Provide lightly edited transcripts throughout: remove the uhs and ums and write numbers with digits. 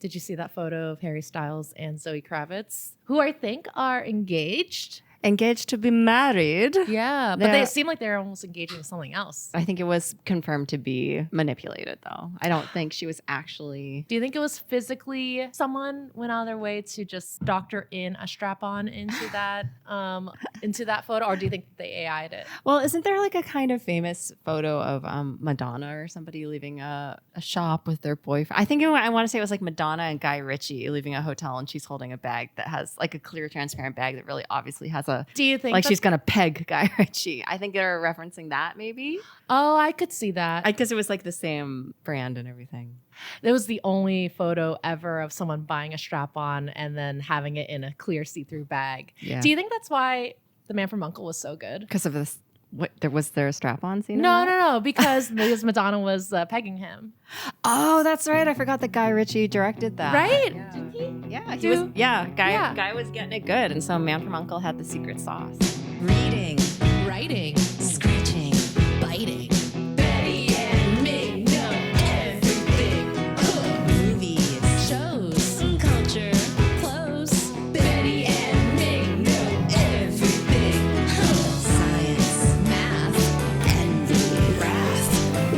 Did you see that photo of Harry Styles and Zoe Kravitz, who I think are engaged? Engaged to be married. Yeah, but they seem like they're almost engaging in something else. I think it was confirmed to be manipulated, though. I don't think she was actually. Do you think it was physically someone went out of their way to just doctor in a strap-on into that photo, or do you think they AI'd it? Well, isn't there like a kind of famous photo of Madonna or somebody leaving a shop with their boyfriend? I think I want to say it was like Madonna and Guy Ritchie leaving a hotel, and she's holding a bag that has like a clear, transparent bag that really obviously has a. Do you think like she's gonna peg Guy Ritchie? I think they're referencing that maybe. Oh, I could see that because it was like the same brand and everything. It was the only photo ever of someone buying a strap-on and then having it in a clear see-through bag. Yeah. Do you think that's why The Man from U.N.C.L.E. was so good? Because of this. What, was there a strap-on scene? No, because Madonna was pegging him. Oh, that's right. I forgot that Guy Ritchie directed that. Right? Yeah. Didn't he? Yeah, he was. Yeah, Guy was getting it good, and so Man from U.N.C.L.E. had the secret sauce. Reading, writing, scratching, biting. Betty and Ming know everything. Movies, shows, culture, clothes. Betty and Ming know everything. Science, math, envy, wrath,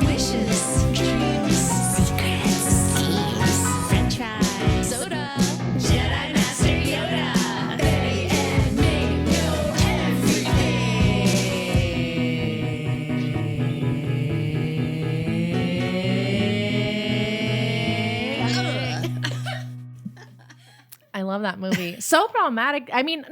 wishes, dreams, secrets, schemes, French fries, soda, Jedi Master Yoda. Betty and Ming know I love that movie. So problematic. I mean,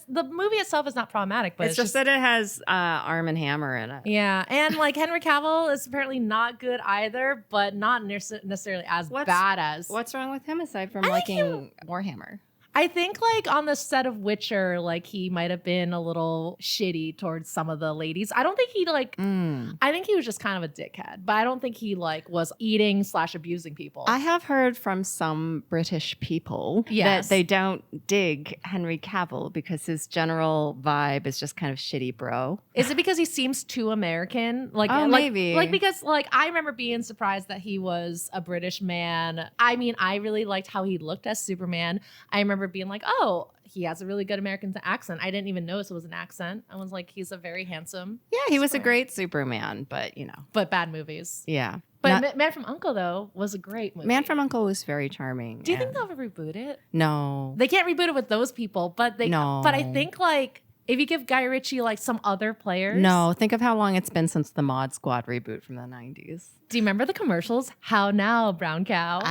the movie itself is not problematic, but it's just that it has Arm and Hammer in it. Yeah, and like Henry Cavill is apparently not good either, but not necessarily as bad as. What's wrong with him aside from liking Warhammer? I think like on the set of Witcher, like he might have been a little shitty towards some of the ladies. I don't think he like, I think he was just kind of a dickhead, but I don't think he like was eating / abusing people. I have heard from some British people that they don't dig Henry Cavill because his general vibe is just kind of shitty bro. Is it because he seems too American? Like, maybe. Like because like I remember being surprised that he was a British man. I mean, I really liked how he looked as Superman. I remember being like, oh, he has a really good American accent. I didn't even notice it was an accent. I was like, he's a very handsome. Yeah, he was a great Superman, but you know. But bad movies. Yeah. But Man from U.N.C.L.E. though was a great movie. Man from U.N.C.L.E. was very charming. Do you think they'll ever reboot it? No. They can't reboot it with those people, but they. No. But I think like if you give Guy Ritchie like some other players. No, think of how long it's been since the Mod Squad reboot from the 90s. Do you remember the commercials? How now, brown cow?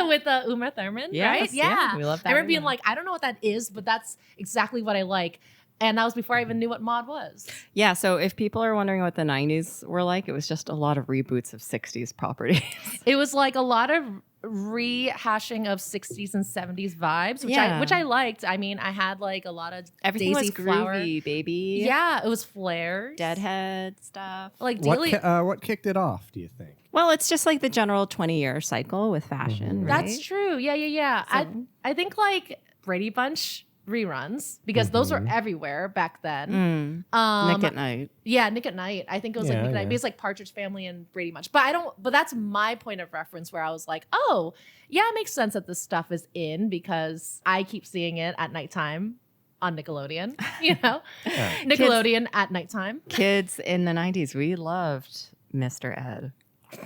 With Uma Thurman, right? Yeah. We love that. I remember being like, I don't know what that is, but that's exactly what I like. And that was before I even knew what mod was. Yeah, so if people are wondering what the 90s were like, it was just a lot of reboots of 60s properties. It was like a lot of rehashing of 60s and 70s vibes, which I liked. I mean, I had like a lot of everything Daisy was groovy, Flower. baby. Yeah, it was flares. Deadhead stuff. Like what kicked it off, do you think? Well, it's just like the general 20-year cycle with fashion, right? That's true. Yeah. So, I think like Brady Bunch reruns because those were everywhere back then. Nick at Night. Yeah, Nick at Night. I think it was like Nick at Night. Because like Partridge Family and Brady Bunch. But that's my point of reference where I was like, oh, yeah, it makes sense that this stuff is in because I keep seeing it at nighttime on Nickelodeon, you know? Nickelodeon at nighttime. Kids in the 90s, we loved Mr. Ed.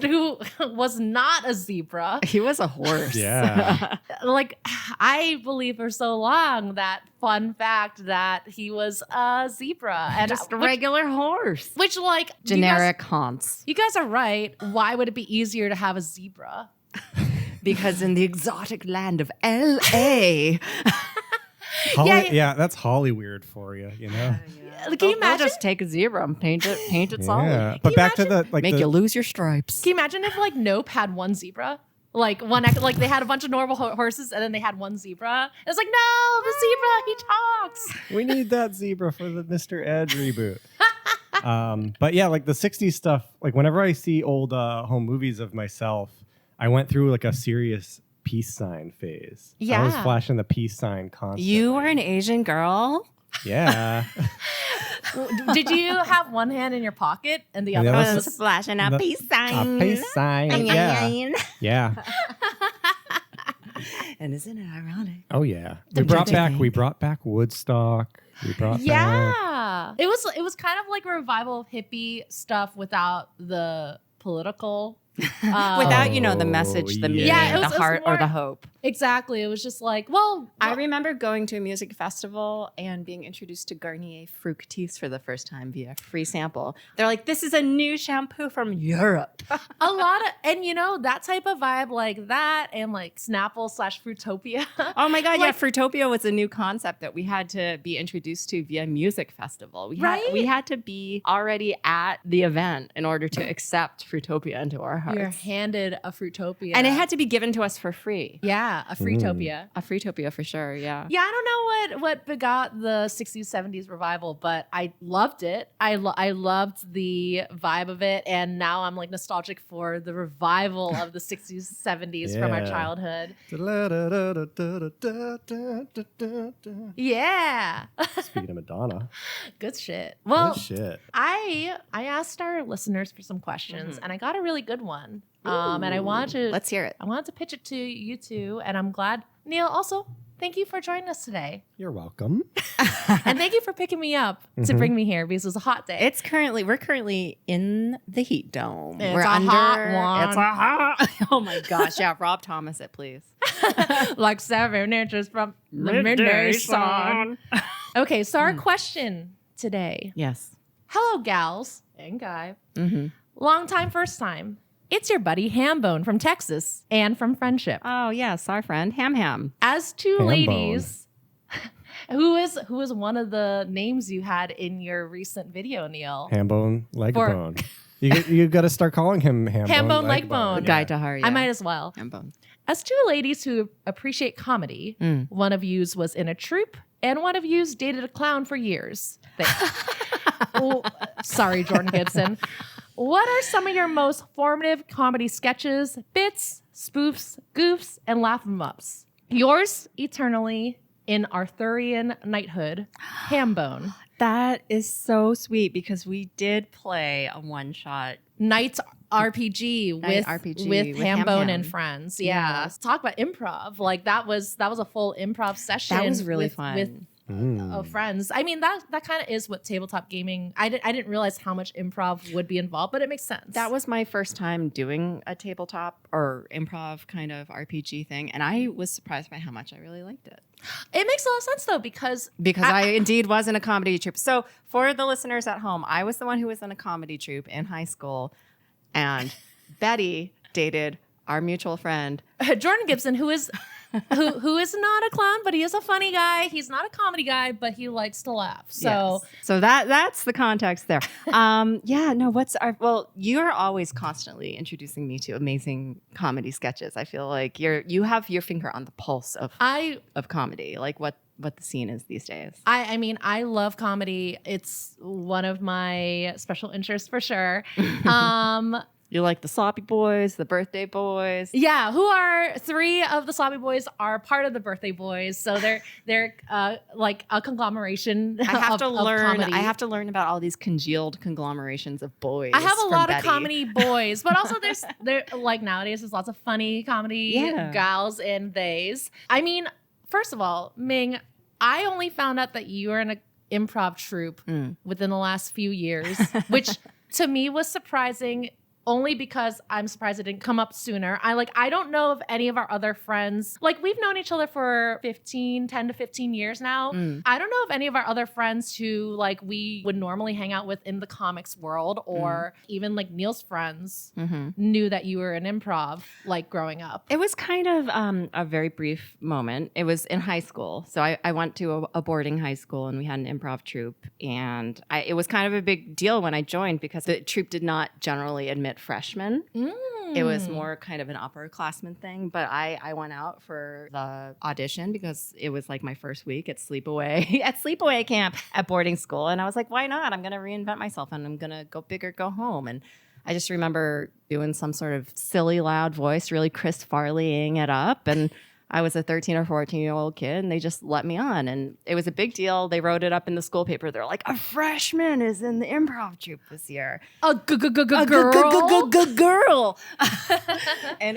Who was not a zebra. He was a horse. Yeah. Like, I believe for so long that fun fact that he was a zebra. And just a regular horse. Which, like... Generic Hans. You guys are right. Why would it be easier to have a zebra? Because in the exotic land of L.A. Yeah, that's Hollywood for you, you know? Can you imagine? They'll just take a zebra and paint it solid. But back to the make you lose your stripes. Can you imagine if like Nope had one zebra? Like they had a bunch of normal horses and then they had one zebra. It's like, no, the zebra, he talks. We need that zebra for the Mr. Ed reboot. But yeah, like the 60s stuff, like whenever I see old home movies of myself, I went through like a serious peace sign phase. Yeah. I was flashing the peace sign constantly. You were an Asian girl? Yeah. Did you have one hand in your pocket and the other one was flashing a peace sign? A peace sign. Yeah. Yeah. And isn't it ironic? Oh yeah, we brought back Woodstock. We brought back. Yeah, it was kind of like a revival of hippie stuff without the political. Without, the message, the meaning, Yeah, it was the heart, more- or the hope. Exactly. It was just like, well, I remember going to a music festival and being introduced to Garnier Fructis for the first time via free sample. They're like, this is a new shampoo from Europe. a lot of, and that type of vibe like that and like Snapple/Fruitopia. Oh my God, yeah. Fruitopia was a new concept that we had to be introduced to via music festival. We had to be already at the event in order to accept Fruitopia into our hearts. You're handed a Fruitopia. And it had to be given to us for free. Yeah, a Fruitopia. A Fruitopia for sure, yeah. Yeah, I don't know what begot the 60s, 70s revival, but I loved it. I loved the vibe of it. And now I'm like nostalgic for the revival of the 60s, 70s from our Yeah. childhood. Yeah. Speaking of Madonna, Good shit. Well, good shit. I asked our listeners for some questions and I got a really good one. And I wanted to Let's hear it. I wanted to pitch it to you two, and I'm glad. Neil, also, thank you for joining us today. You're welcome. And thank you for picking me up to bring me here because it was a hot day. We're currently in the heat dome. It's we're a hot one. It's a hot. Oh my gosh, yeah, Rob Thomas it, please. like 7 inches from the midday sun. Okay, so our question today. Yes. Hello, gals and guy. Mm-hmm. Long time, first time. It's your buddy Hambone from Texas and from Friendship. Oh yes, our friend Ham. As two Hambone. ladies, who is one of the names you had in your recent video, Neil? Hambone, leg bone. You got to start calling him Hambone, Hambone, leg leg bone. Guy to her. Yeah. I might as well. Hambone. As two ladies who appreciate comedy, one of yous was in a troupe and one of yous dated a clown for years. Oh, sorry, Jordan Gibson. What are some of your most formative comedy sketches, bits, spoofs, goofs, and laugh 'em ups? Yours eternally in Arthurian knighthood, Hambone. That is so sweet because we did play a one-shot. Knights RPG with with Hambone Ham. and friends. Yeah. Talk about improv. Like that was a full improv session. That was really with, fun. With friends. I mean, that kind of is what tabletop gaming. I didn't realize how much improv would be involved, but it makes sense. That was my first time doing a tabletop or improv kind of RPG thing, and I was surprised by how much I really liked it. It makes a lot of sense though because I indeed was in a comedy troupe. So for the listeners at home, I was the one who was in a comedy troupe in high school, and Betty dated our mutual friend Jordan Gibson, who is not a clown, but he is a funny guy. He's not a comedy guy, but he likes to laugh. So Yes. So that's the context there. You're always constantly introducing me to amazing comedy sketches. I feel like you have your finger on the pulse of comedy, like what the scene is these days. I mean, I love comedy. It's one of my special interests for sure. You like the Sloppy Boys, the Birthday Boys. Yeah, who are 3 of the Sloppy Boys are part of the Birthday Boys, so they're like a conglomeration. I have of comedy. I have to learn about all these congealed conglomerations of boys. I have a from lot Betty. of comedy boys, but also there like nowadays there's lots of funny comedy gals and theys. I mean, first of all, Ming, I only found out that you were in an improv troupe within the last few years, which to me was surprising. Only because I'm surprised it didn't come up sooner. I don't know if any of our other friends, like we've known each other for 10 to 15 years now. I don't know if any of our other friends who like we would normally hang out with in the comics world or even like Neil's friends knew that you were in improv like growing up. It was kind of a very brief moment. It was in high school. So I went to a boarding high school and we had an improv troupe. And it was kind of a big deal when I joined because the troupe did not generally admit freshmen. It was more kind of an upperclassman thing, but I went out for the audition because it was like my first week at sleepaway camp at boarding school, and I was like, why not? I'm going to reinvent myself and I'm going to go big or go home. And I just remember doing some sort of silly loud voice, really Chris Farleying it up, and I was a 13 or 14-year-old kid, and they just let me on. And it was a big deal. They wrote it up in the school paper. They're like, a freshman is in the improv troupe this year. A girl. And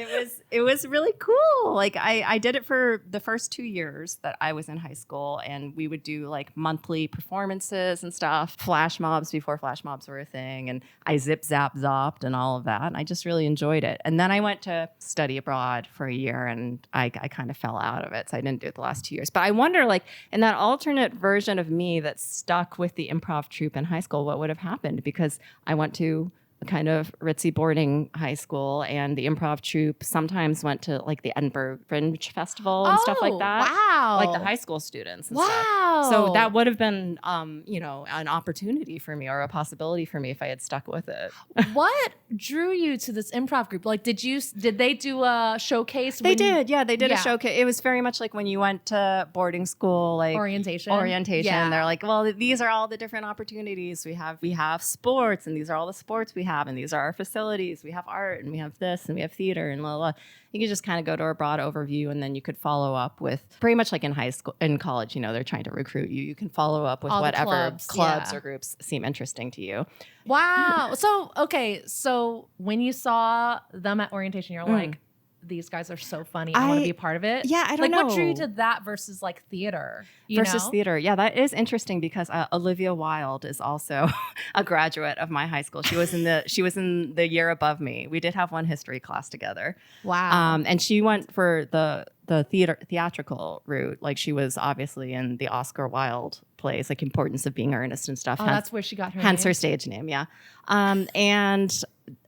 it was really cool. Like I did it for the first 2 years that I was in high school, and we would do like monthly performances and stuff, flash mobs before flash mobs were a thing. And I zip, zap, zopped and all of that. And I just really enjoyed it. And then I went to study abroad for a year, and I kind of fell out of it. So I didn't do it the last 2 years. But I wonder, like, in that alternate version of me that stuck with the improv troupe in high school, what would have happened? Because I went to a kind of ritzy boarding high school, and the improv troupe sometimes went to like the Edinburgh Fringe Festival and stuff like that. Wow. Like the high school students and Wow. stuff. So that would have been, an opportunity for me or a possibility for me if I had stuck with it. What drew you to this improv group? Like, did they do a showcase? They did. Yeah, they did a showcase. It was very much like when you went to boarding school, like orientation. Yeah. They're like, well, these are all the different opportunities we have sports, and these are all the sports we have, and these are our facilities. We have art, and we have this, and we have theater, and blah, blah. You could just kind of go to a broad overview, and then you could follow up with pretty much like in high school, in college, they're trying to recruit you. You can follow up with all whatever clubs or groups seem interesting to you. Wow. So when you saw them at orientation, you're like, these guys are so funny. I want to be a part of it. Yeah, I don't know. What drew you to that versus like theater? Theater. Yeah, that is interesting because Olivia Wilde is also a graduate of my high school. She was in the year above me. We did have one history class together. Wow. And she went for the theatrical route. Like she was obviously in the Oscar Wilde plays, like Importance of Being Earnest and stuff. Oh, that's where she got her hence name. Her stage name. Yeah. And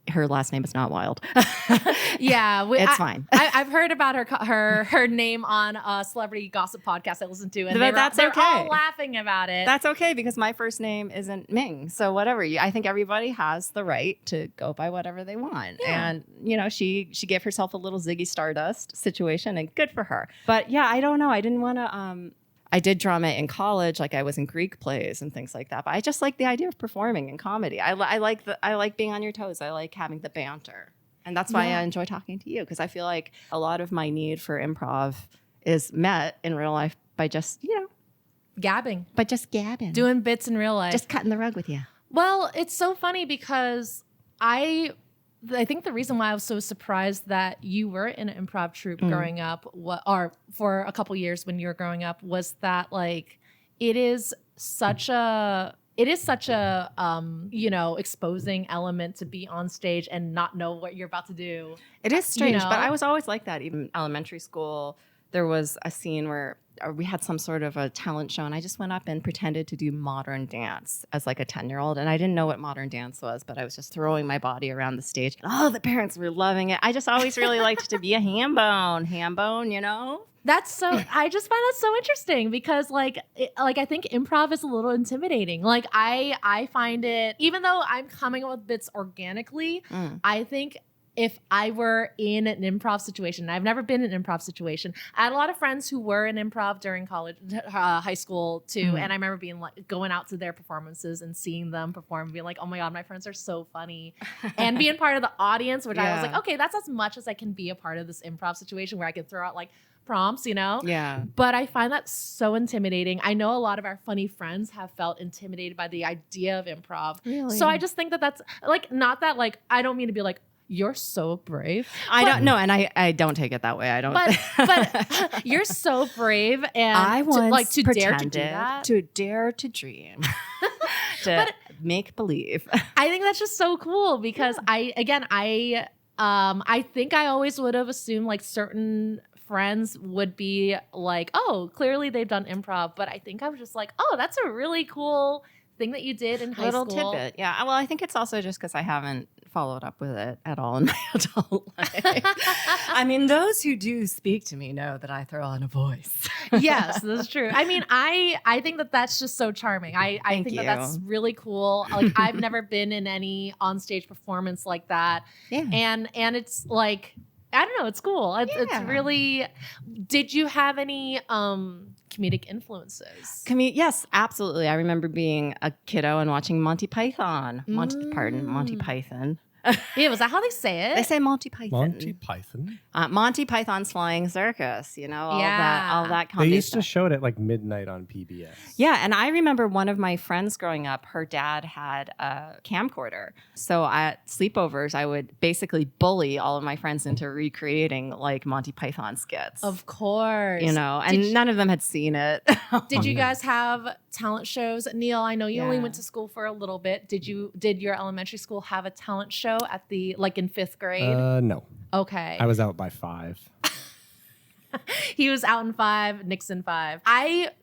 her last name is not Wild. Yeah, it's fine. I've heard about her name on a celebrity gossip podcast I listened to, and they're all laughing about it. That's okay because my first name isn't Ming, so whatever. I think everybody has the right to go by whatever they want, and she gave herself a little Ziggy Stardust situation, and good for her. But yeah, I don't know. I didn't want to. I did drama in college, like I was in Greek plays and things like that. But I just like the idea of performing in comedy. I like being on your toes. I like having the banter, and that's why I enjoy talking to you because I feel like a lot of my need for improv is met in real life by just gabbing, doing bits in real life, just cutting the rug with you. Well, it's so funny because I think the reason why I was so surprised that you were in an improv troupe growing up, or for a couple years when you were growing up, was that like it is such a exposing element to be on stage and not know what you're about to do. It is strange, but I was always like that. Even elementary school, there was a scene where we had some sort of a talent show, and I just went up and pretended to do modern dance as like a 10-year-old. And I didn't know what modern dance was, but I was just throwing my body around the stage. And, the parents were loving it. I just always really liked to be a ham bone, That's so. I just find that so interesting because, I think improv is a little intimidating. Like, I find it, even though I'm coming up with bits organically, I think if I were in an improv situation, I've never been in an improv situation. I had a lot of friends who were in improv during college, high school too, and I remember being like going out to their performances and seeing them perform, and being like, "Oh my god, my friends are so funny," and being part of the audience, which I was like, "Okay, that's as much as I can be a part of this improv situation where I can throw out like prompts, Yeah. But I find that so intimidating. I know a lot of our funny friends have felt intimidated by the idea of improv. Really? So I just think that's like not that like I don't mean to be like, you're so brave. I don't know, and I don't take it that way. I don't. But you're so brave, and I want to dare to do that, to dare to dream, to make believe. I think that's just so cool because I think I always would have assumed like certain friends would be like, oh, clearly they've done improv, but I think I was just like, oh, that's a really cool thing that you did in high school. Little tidbit, yeah. Well, I think it's also just because I haven't followed up with it at all in my adult life. I mean, those who do speak to me know that I throw on a voice. Yes, that's true. I mean, I think that that's just so charming. I think that that's really cool. Like, I've never been in any onstage performance like that. Yeah. And it's like, I don't know, it's cool. It's really. Did you have any comedic influences? Yes, absolutely. I remember being a kiddo and watching Monty Python. Monty Python. Yeah, was that how they say it? They say Monty Python. Monty Python. Monty Python's Flying Circus, all that They comedy used to stuff. show it at like midnight on PBS. Yeah, and I remember one of my friends growing up, her dad had a camcorder. So at sleepovers, I would basically bully all of my friends into recreating like Monty Python skits. Of course. And none of them had seen it. Did you guys have talent shows? Neil, I know you only Yeah. went to school for a little bit. Did your elementary school have a talent show at the like in 5th grade? No. Okay. I was out by 5. He was out in 5, Nixon 5.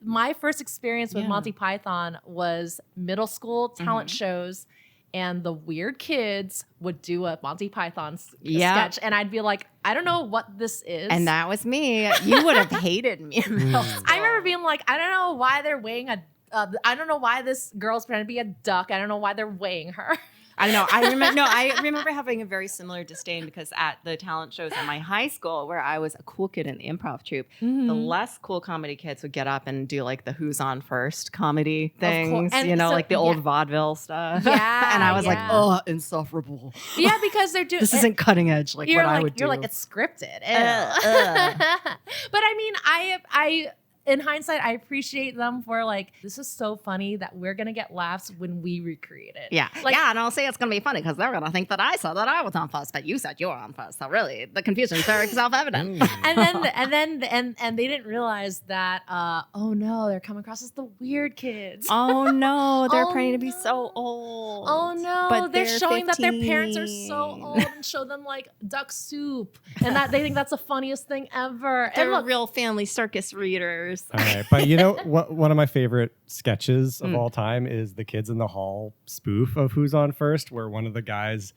My first experience with Monty Python was middle school talent shows, and the weird kids would do a Monty Python sketch, and I'd be like, I don't know what this is. And that was me. You would have hated me in middle school. I remember being like, I don't know why they're weighing I don't know why this girl's pretending to be a duck. I don't know why they're weighing her. I don't know. I remember having a very similar disdain because at the talent shows in my high school, where I was a cool kid in the improv troupe, the less cool comedy kids would get up and do like the "Who's on First" comedy things, like the old vaudeville stuff. Yeah, and I was like, oh, insufferable. Yeah, because they're doing this isn't cutting edge like what I would do. You're like, it's scripted. But I mean, I in hindsight, I appreciate them for like, this is so funny that we're going to get laughs when we recreate it. Yeah. Like, and I'll say it's going to be funny because they're going to think that I said that I was on first, but you said you were on first. So really, the confusion is very self-evident. and they didn't realize that, oh no, they're coming across as the weird kids. Oh no, they're pretending to be so old. Oh no, but they're showing 15. that their parents are so old and show them like duck soup. And that they think that's the funniest thing ever. They're And look, real family circus readers. All right, but what? One of my favorite sketches of all time is the Kids in the Hall spoof of Who's on First, where one of the guys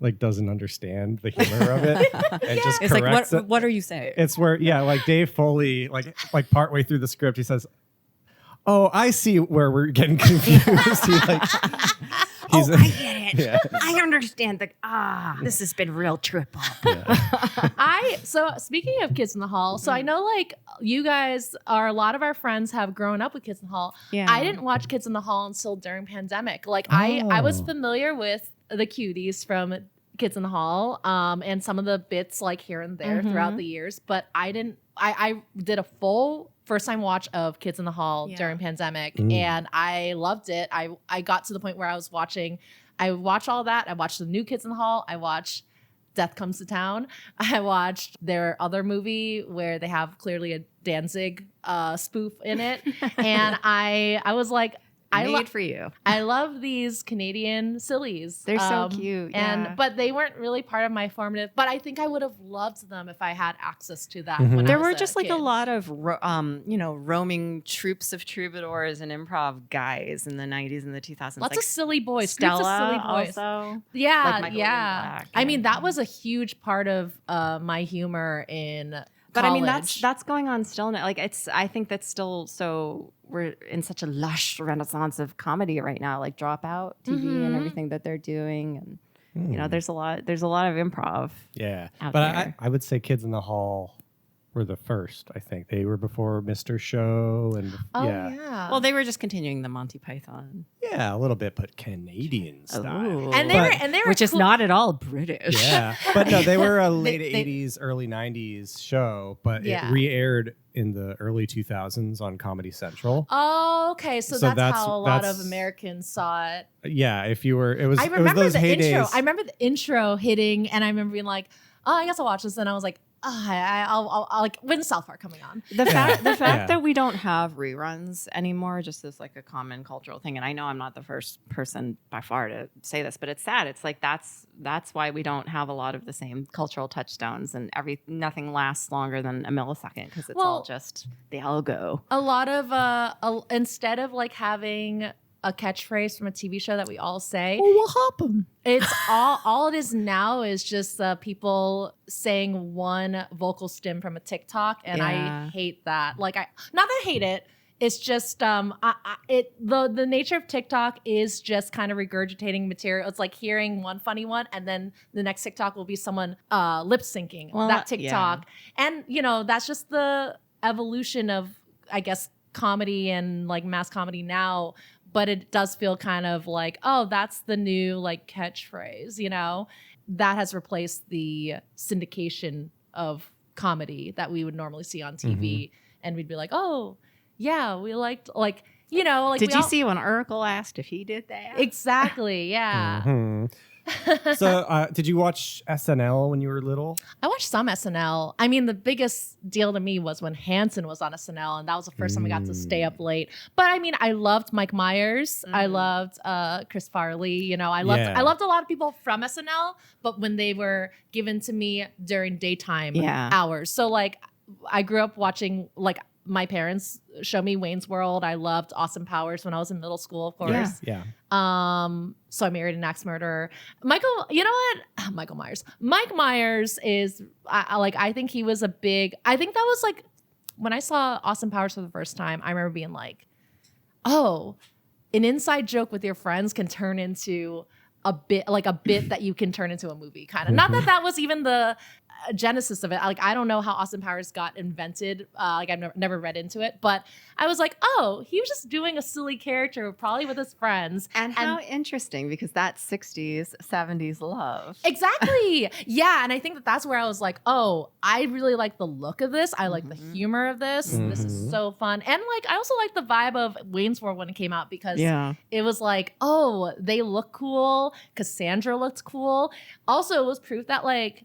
like doesn't understand the humor of it and just It's like, corrects it. what are you saying? It's where like Dave Foley, like partway through the script, he says, "Oh, I see where we're getting confused." I get it. Yeah. I understand this has been real trip up. So speaking of Kids in the Hall, so I know like you guys a lot of our friends have grown up with Kids in the Hall. Yeah. I didn't watch Kids in the Hall until during pandemic. Like I was familiar with the cuties from Kids in the Hall, and some of the bits like here and there throughout the years, but I did a full first time watch of Kids in the Hall during pandemic, and I loved it. I got to the point where I watched all that. I watched the new Kids in the Hall. I watched Death Comes to Town. I watched their other movie where they have clearly a Danzig spoof in it, and I was like, Made for you. I love these Canadian sillies. They're so cute. But they weren't really part of my formative. But I think I would have loved them if I had access to that. Mhm. When I There was were just like kid. a lot of roaming troops of troubadours and improv guys in the 90s and the 2000s. Lots like of silly boys. Stella Groups of silly boys. also. Yeah, like Michael Ian yeah. Black I mean, and- that was a huge part of my humor in But I mean, college. that's going on still now. Like I think that's still so. We're in such a lush renaissance of comedy right now, like Dropout TV and everything that they're doing, and there's a lot of improv. Yeah, out but there. I would say Kids in the Hall were the first. I think they were before Mr. Show and yeah. Well, they were just continuing the Monty Python, yeah, a little bit, but Canadian style. Ooh. and they were which is cool. not at all British. Yeah, but no, they were a late they- 80s, early 90s show, but Yeah. it re-aired in the early 2000s on Comedy Central. Oh, okay. So, So that's how a lot of that's- Americans saw it. Yeah, if you were, it was I it was remember those the heydays. intro. I remember the intro hitting, and I remember being like, "Oh, I guess I'll watch this." And I was like, "I'll like when's South Park coming on?" The fact Yeah. that we don't have reruns anymore just is like a common cultural thing. And I know I'm not the first person by far to say this, but it's sad. It's like that's why we don't have a lot of the same cultural touchstones, and nothing lasts longer than a millisecond because it's all just the algo. A lot of instead of like having a catchphrase from a TV show that we all say, What happened? it's all it is now is just people saying one vocal stim from a TikTok, and Yeah. I hate that. Like not that I hate it. It's just the nature of TikTok is just kind of regurgitating material. It's like hearing one funny one, and then the next TikTok will be someone lip syncing that TikTok, and that's just the evolution of, I guess, comedy and like mass comedy now. but it does feel kind of like, oh, that's the new like catchphrase, you know, that has replaced the syndication of comedy that we would normally see on TV. And we'd be like, oh, yeah, we liked like, you know, like Did you see when Urkel asked if he did that? Exactly. Yeah. So, did you watch SNL when you were little? I watched some SNL. I mean, the biggest deal to me was when Hanson was on SNL, and that was the first time I got to stay up late. But I mean, I loved Mike Myers. I loved Chris Farley. You know, I loved a lot of people from SNL, but when they were given to me during daytime hours. So like, I grew up watching like. My parents show me Wayne's World. I loved Austin Powers when I was in middle school, of course. Yeah. So I married an axe murderer. You know what? Michael Myers. Mike Myers is I think he was I think that was like when I saw Austin Powers for the first time, I remember being like, oh, an inside joke with your friends can turn into a bit that you can turn into a movie kind of. Not that was even the genesis of it. Like, I don't know how Austin Powers got invented. Like, I've never read into it, but I was like, oh, he was just doing a silly character, probably with his friends. And how interesting, because that's 60s, 70s love. Exactly. Yeah. And I think that's where I was like, oh, I really like the look of this. I like the humor of this. This is so fun. And like, I also like the vibe of Wayne's World when it came out, because it was like, oh, they look cool. Cassandra looked cool. Also, it was proof that like,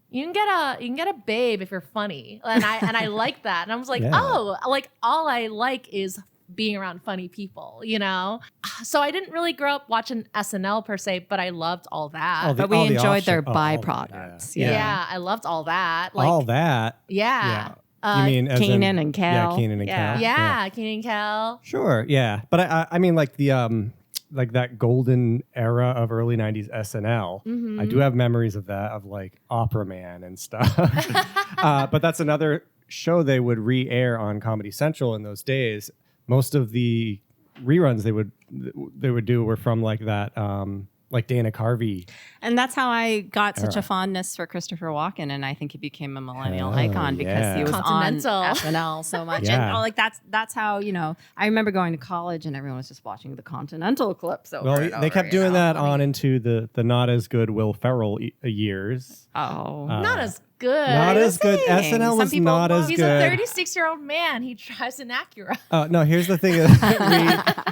you can get a babe if you're funny, and I like that. And I was like, oh, like all I like is being around funny people, you know. So I didn't really grow up watching SNL per se, but I loved all that. But we enjoyed their byproducts. Yeah, I loved all that. Like, all that. Yeah. You mean as Keenan and Kel? Yeah, Keenan and Kel. Yeah, Keenan and Kel. Sure. Yeah, but I mean like the like that golden era of early 90s SNL. I do have memories of that, of like Opera Man and stuff. But that's another show they would re-air on Comedy Central in those days. Most of the reruns they would do were from like that like Dana Carvey. And that's how I got such a fondness for Christopher Walken, and I think he became a millennial icon because he was on SNL so much. And like that's how, you know, I remember going to college and everyone was just watching the Continental clips over and over. They kept doing that on into the not as good Will Ferrell years. Not as good. Not as good. SNL was not as good. He's a 36-year-old man. He drives an Acura. No, here's the thing.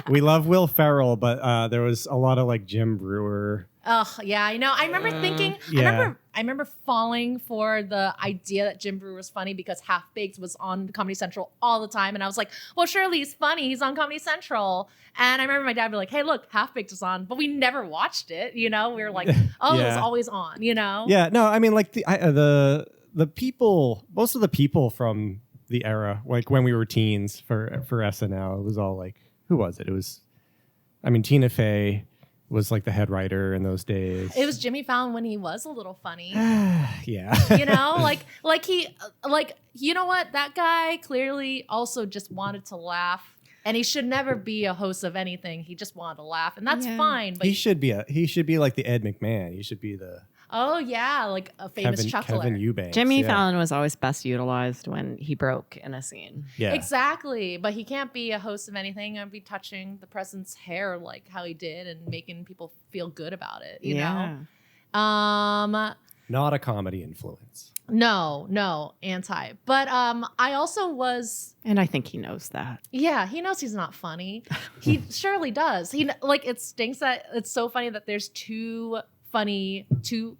we love Will Ferrell, but there was a lot of like Jim Brewer. Oh, yeah, I know. I remember thinking, I remember falling for the idea that Jim Brewer was funny because Half Baked was on Comedy Central all the time. And I was like, well, surely he's funny. He's on Comedy Central. And I remember my dad would be like, hey, look, Half Baked is on. But we never watched it. You know, we were like, oh, it was always on, you know? Yeah, no, I mean, like the people, most of the people from the era, like when we were teens for SNL, it was all like, who was it? It was, I mean, Tina Fey was like the head writer in those days. It was Jimmy Fallon when he was a little funny. Yeah. You know, like he, you know what? That guy clearly also just wanted to laugh, and he should never be a host of anything. He just wanted to laugh, and that's fine. But he should be like the Ed McMahon. He should be the like a famous chuckler. Kevin Eubanks. Jimmy Fallon was always best utilized when he broke in a scene. Yeah, exactly. But he can't be a host of anything and be touching the president's hair like how he did and making people feel good about it. You know. Not a comedy influence. No, anti. But I also was, and I think he knows that. Yeah, he knows he's not funny. He surely does. He like, it stinks that it's so funny that there's two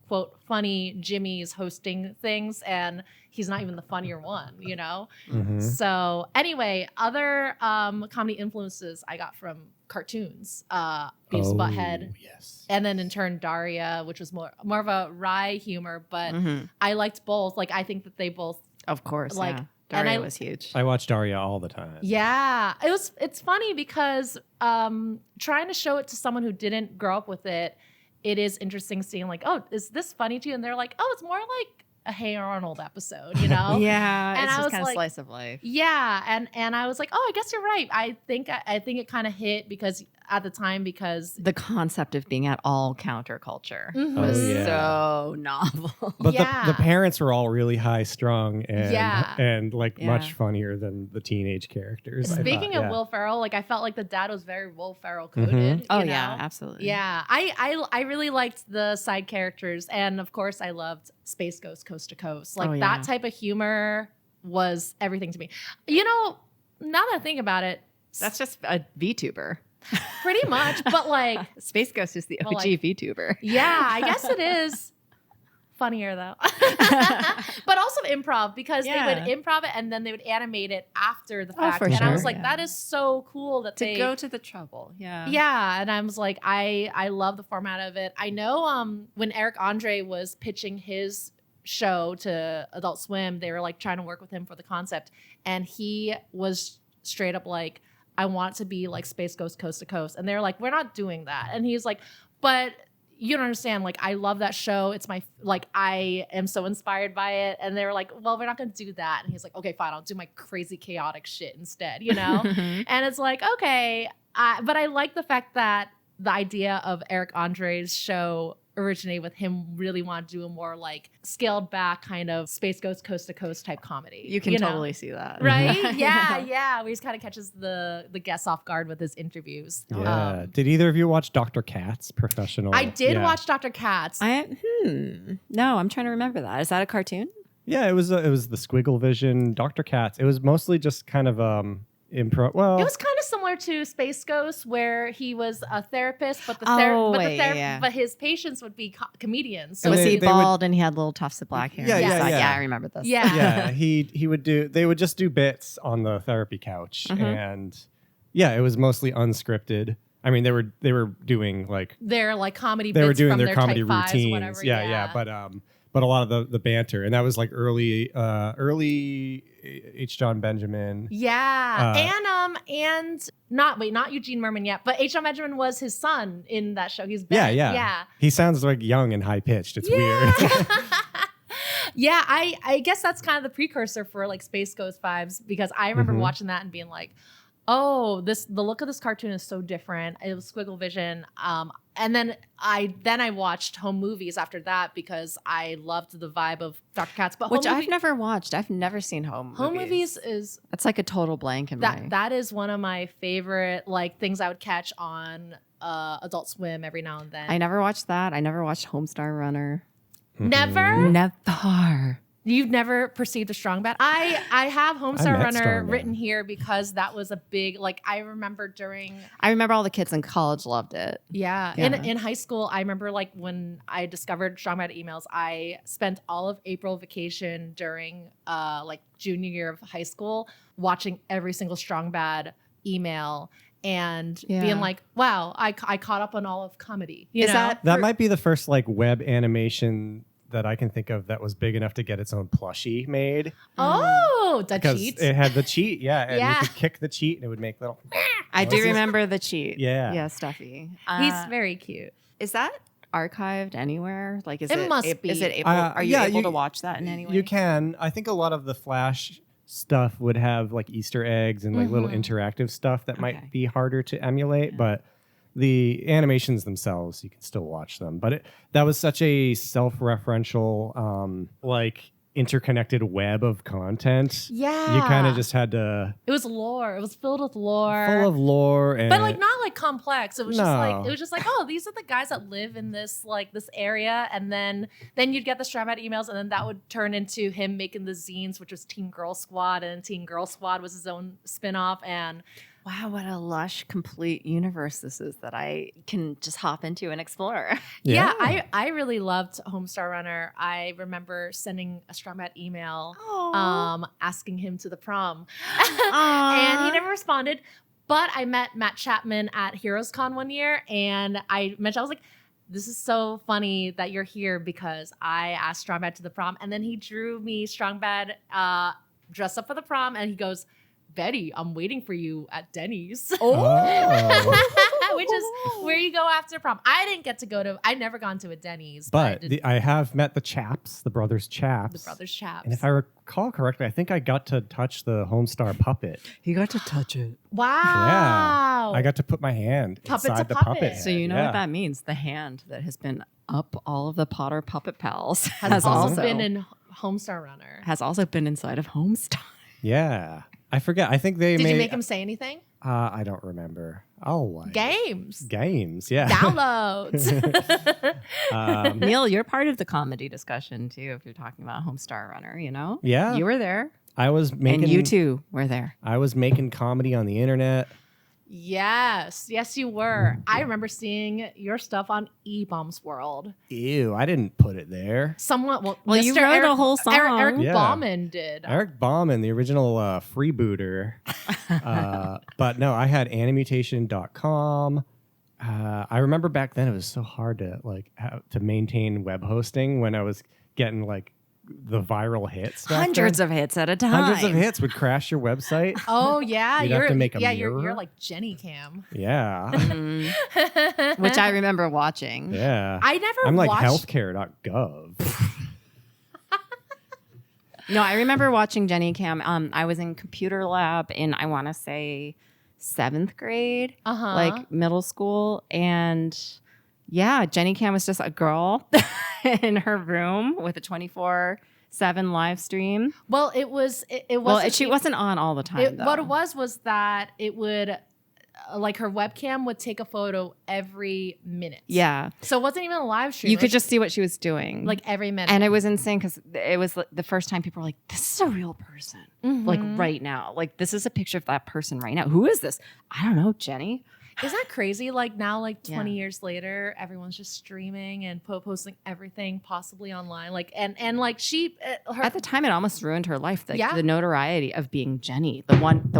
quote funny Jimmys hosting things, and he's not even the funnier one, you know? So anyway, other comedy influences I got from cartoons, Beavis and Butthead, and then in turn Daria, which was more of a wry humor, but I liked both. Like, I think that they both, of course, like, Daria was huge. I watched Daria all the time. Yeah, it's funny because trying to show it to someone who didn't grow up with it, it is interesting seeing like, oh, is this funny to you? And they're like, oh, it's more like a Hey Arnold episode, you know? And it's just kind of slice of life. Yeah, and I was like, oh, I guess you're right. I think it kind of hit because at the time because The concept of being at all counterculture Mhm. was Oh, yeah. so novel. But Yeah. the parents were all really high strung and Yeah. like Yeah. much funnier than the teenage characters. I speaking thought, of yeah. Will Ferrell, like I felt like the dad was very Will Ferrell coded. Oh you know? yeah, absolutely. Yeah, I really liked the side characters, and of course, I loved Space Ghost Coast to Coast. Like Oh, yeah. that type of humor was everything to me. You know, now that I think about it, That's just a VTuber. pretty much. But like, Space Ghost is the OG Well, like- VTuber. yeah, I guess it is funnier though. But also improv because Yeah. they would improv it and then they would animate it after the Oh, fact. for And I was sure, like, yeah. that is so cool that To they go to the trouble. Yeah. Yeah, and I was like, I love the format of it. I know when Eric Andre was pitching his show to Adult Swim, they were like trying to work with him for the concept, and he was straight up like, I want it to be like Space Ghost Coast to Coast, and they're like, we're not doing that, and he's like, but you don't understand, like I love that show. It's my like I am so inspired by it, and they were like, well, we're not gonna do that, and he's like, okay, fine, I'll do my crazy chaotic shit instead, you know. And it's like, okay, but I like the fact that the idea of Eric Andre's show originated with him really want to do a more like scaled back kind of Space Ghost Coast to Coast type comedy. You can know? totally see that. Right? Yeah. Where he kind of catches the guests off guard with his interviews. Yeah. Did either of you watch Dr. Katz, Professional? I did Yeah. watch Dr. Katz. No, I'm trying to remember that. Is that a cartoon? Yeah, it was the Squiggle Vision, Dr. Katz. It was mostly just kind of improv. Well, It was kind of similar to Space Ghost, where he was a therapist, but but his patients would be comedians. So And was they- he they would- bald and he had little tufts of black hair? Yeah, yeah. I remember this. Yeah. yeah, he would do. They would just do bits on the therapy couch, and yeah, it was mostly unscripted. I mean, they were doing like They're like comedy. they were bits doing from their their comedy type fives, routines. whatever, Yeah, but a lot of the banter, and that was like early H. John Benjamin. Yeah, and not Eugene Merman yet, but H. John Benjamin was his son in that show. He's Ben. Yeah. He sounds like young and high pitched. It's weird. Yeah, I guess that's kind of the precursor for like Space Ghost vibes, because I remember watching that and being like, oh, the look of this cartoon is so different. It was Squiggle Vision. And then I watched Home Movies after that because I loved the vibe of Dr. Katz. But Which I've never watched. I've never seen Home Movies is That's like a total blank in my... that is one of my favorite like things I would catch on Adult Swim every now and then. I never watched that. I never watched Homestar Runner. Never? Never. You've never perceived a strong bad? I have Homestar met Runner Strong Bad. written here because that was a big, like, I remember during, I remember all the kids in college loved it. yeah. Yeah. In high school, I remember like when I discovered Strong Bad emails, I spent all of April vacation during like junior year of high school watching every single Strong Bad email and being like, wow, I caught up on all of comedy. You Is know? that- That might be the first like web animation that I can think of that was big enough to get its own plushie made. Oh, the Because cheats. it had the cheat, and Yeah. you could kick the cheat and it would make little. I do Noises. remember the cheat. Yeah. Yeah, Stuffy. He's very cute. Is that archived anywhere? Like, is It it must be. Is it able? Are you yeah, able you- to watch that in any way? You can. I think a lot of the Flash stuff would have like Easter eggs and like little interactive stuff that Okay. might be harder to emulate, but the animations themselves, you can still watch them. But that was such a self-referential, like interconnected web of content. Yeah. You kind of just had to It was lore. It was filled with lore. full of lore and but like not like complex. It was just like No. it was just like, oh, these are the guys that live in this like this area, and then you'd get the Strat emails, and then that would turn into him making the zines, which was Teen Girl Squad, and Teen Girl Squad was his own spin-off. And Wow, what a lush, complete universe this is that I can just hop into and explore. yeah, I really loved Homestar Runner. I remember sending a Strat email asking him to the prom. And he never responded. But I met Matt Chapman at HeroesCon one year, and I was like, this is so funny that you're here because I asked Strong Bad to the prom, and then he drew me Strong Bad dressed up for the prom, and he goes, Betty, I'm waiting for you at Denny's. Oh. which is where you go after prom. I didn't get to go to. I never gone to a Denny's, But I have met the Chaps, the brothers Chaps. the brothers Chaps. And if I recall correctly, I think I got to touch the Homestar puppet. He got to touch it. Wow. I got to put my hand Puppet inside to the puppet. puppet head. So you know Yeah. what that means? The hand that has been up all of the Potter puppet pals has also been in Homestar Runner. has also been inside of Homestar. Yeah. I forget. I think they Did made... you make him say anything? I don't remember. Oh, Games. yeah. Downloads. Neil, you're part of the comedy discussion too. If you're talking about Homestar Runner, you know, Yeah. you were there, I was making... and you too were there. I was making comedy on the internet. Yes, you were. I remember seeing your stuff on E-Bombs World. Ew, I didn't put it there. Someone, Well, you Mr. wrote Eric, a whole song. Eric Yeah. Bauman did. Eric Bauman, the original freebooter. But no, I had animutation.com. I remember back then it was so hard to to maintain web hosting when I was getting like the viral hits. back Hundreds then. of hits at a time. Hundreds of hits would crash your website. Oh yeah, You'd have to make a you're mirror. like Jenny Cam. Yeah. Mhm. Which I remember watching. Yeah. I never I'm like watched. healthcare.gov. No, I remember watching Jenny Cam. I was in computer lab in, I want to say, 7th grade, like middle school. And yeah, Jenny Cam was just a girl in her room with a 24/7 live stream. Well, it was. It Well, wasn't. she wasn't on all the time. What though. it was that it would, like her webcam would take a photo every minute. Yeah. So it wasn't even a live stream. You It could was just see what she was doing. like every minute. and it was insane because it was the first time people were like, this is a real person. Like right now. Like this is a picture of that person right now. Who is this? I don't know, Jenny. Isn't that crazy? Like now, like 20 Yeah. years later, everyone's just streaming and posting everything possibly online. Like and like she, her, At the time, it almost ruined her life. Yeah. The notoriety of being Jenny,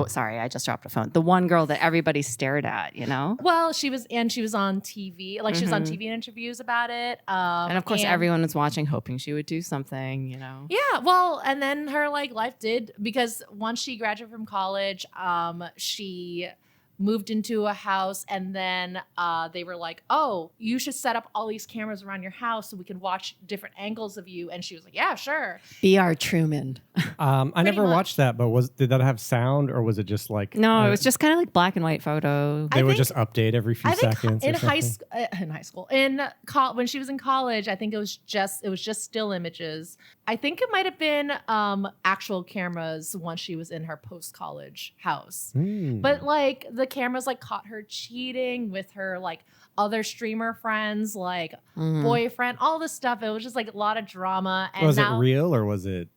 sorry, I just dropped the phone. The one girl that everybody stared at, you know? well, she was on TV. Like she was on TV in interviews about it. And of course, everyone was watching, hoping she would do something, you know? Yeah, well, and then her like life did, because once she graduated from college, she moved into a house, and then they were like, oh, you should set up all these cameras around your house so we can watch different angles of you. And she was like, yeah, sure. Be our Truman. I never much. watched that, but did that have sound or was it just like No, it was just kind of like black and white photo. they I would think- just update every few I think seconds? in or high something? school, when she was in college, I think it was just still images. I think it might have been actual cameras once she was in her post-college house. Hmm. But like the cameras like caught her cheating with her like other streamer friends, like boyfriend, all this stuff. It was just like a lot of drama. And was now it real or was it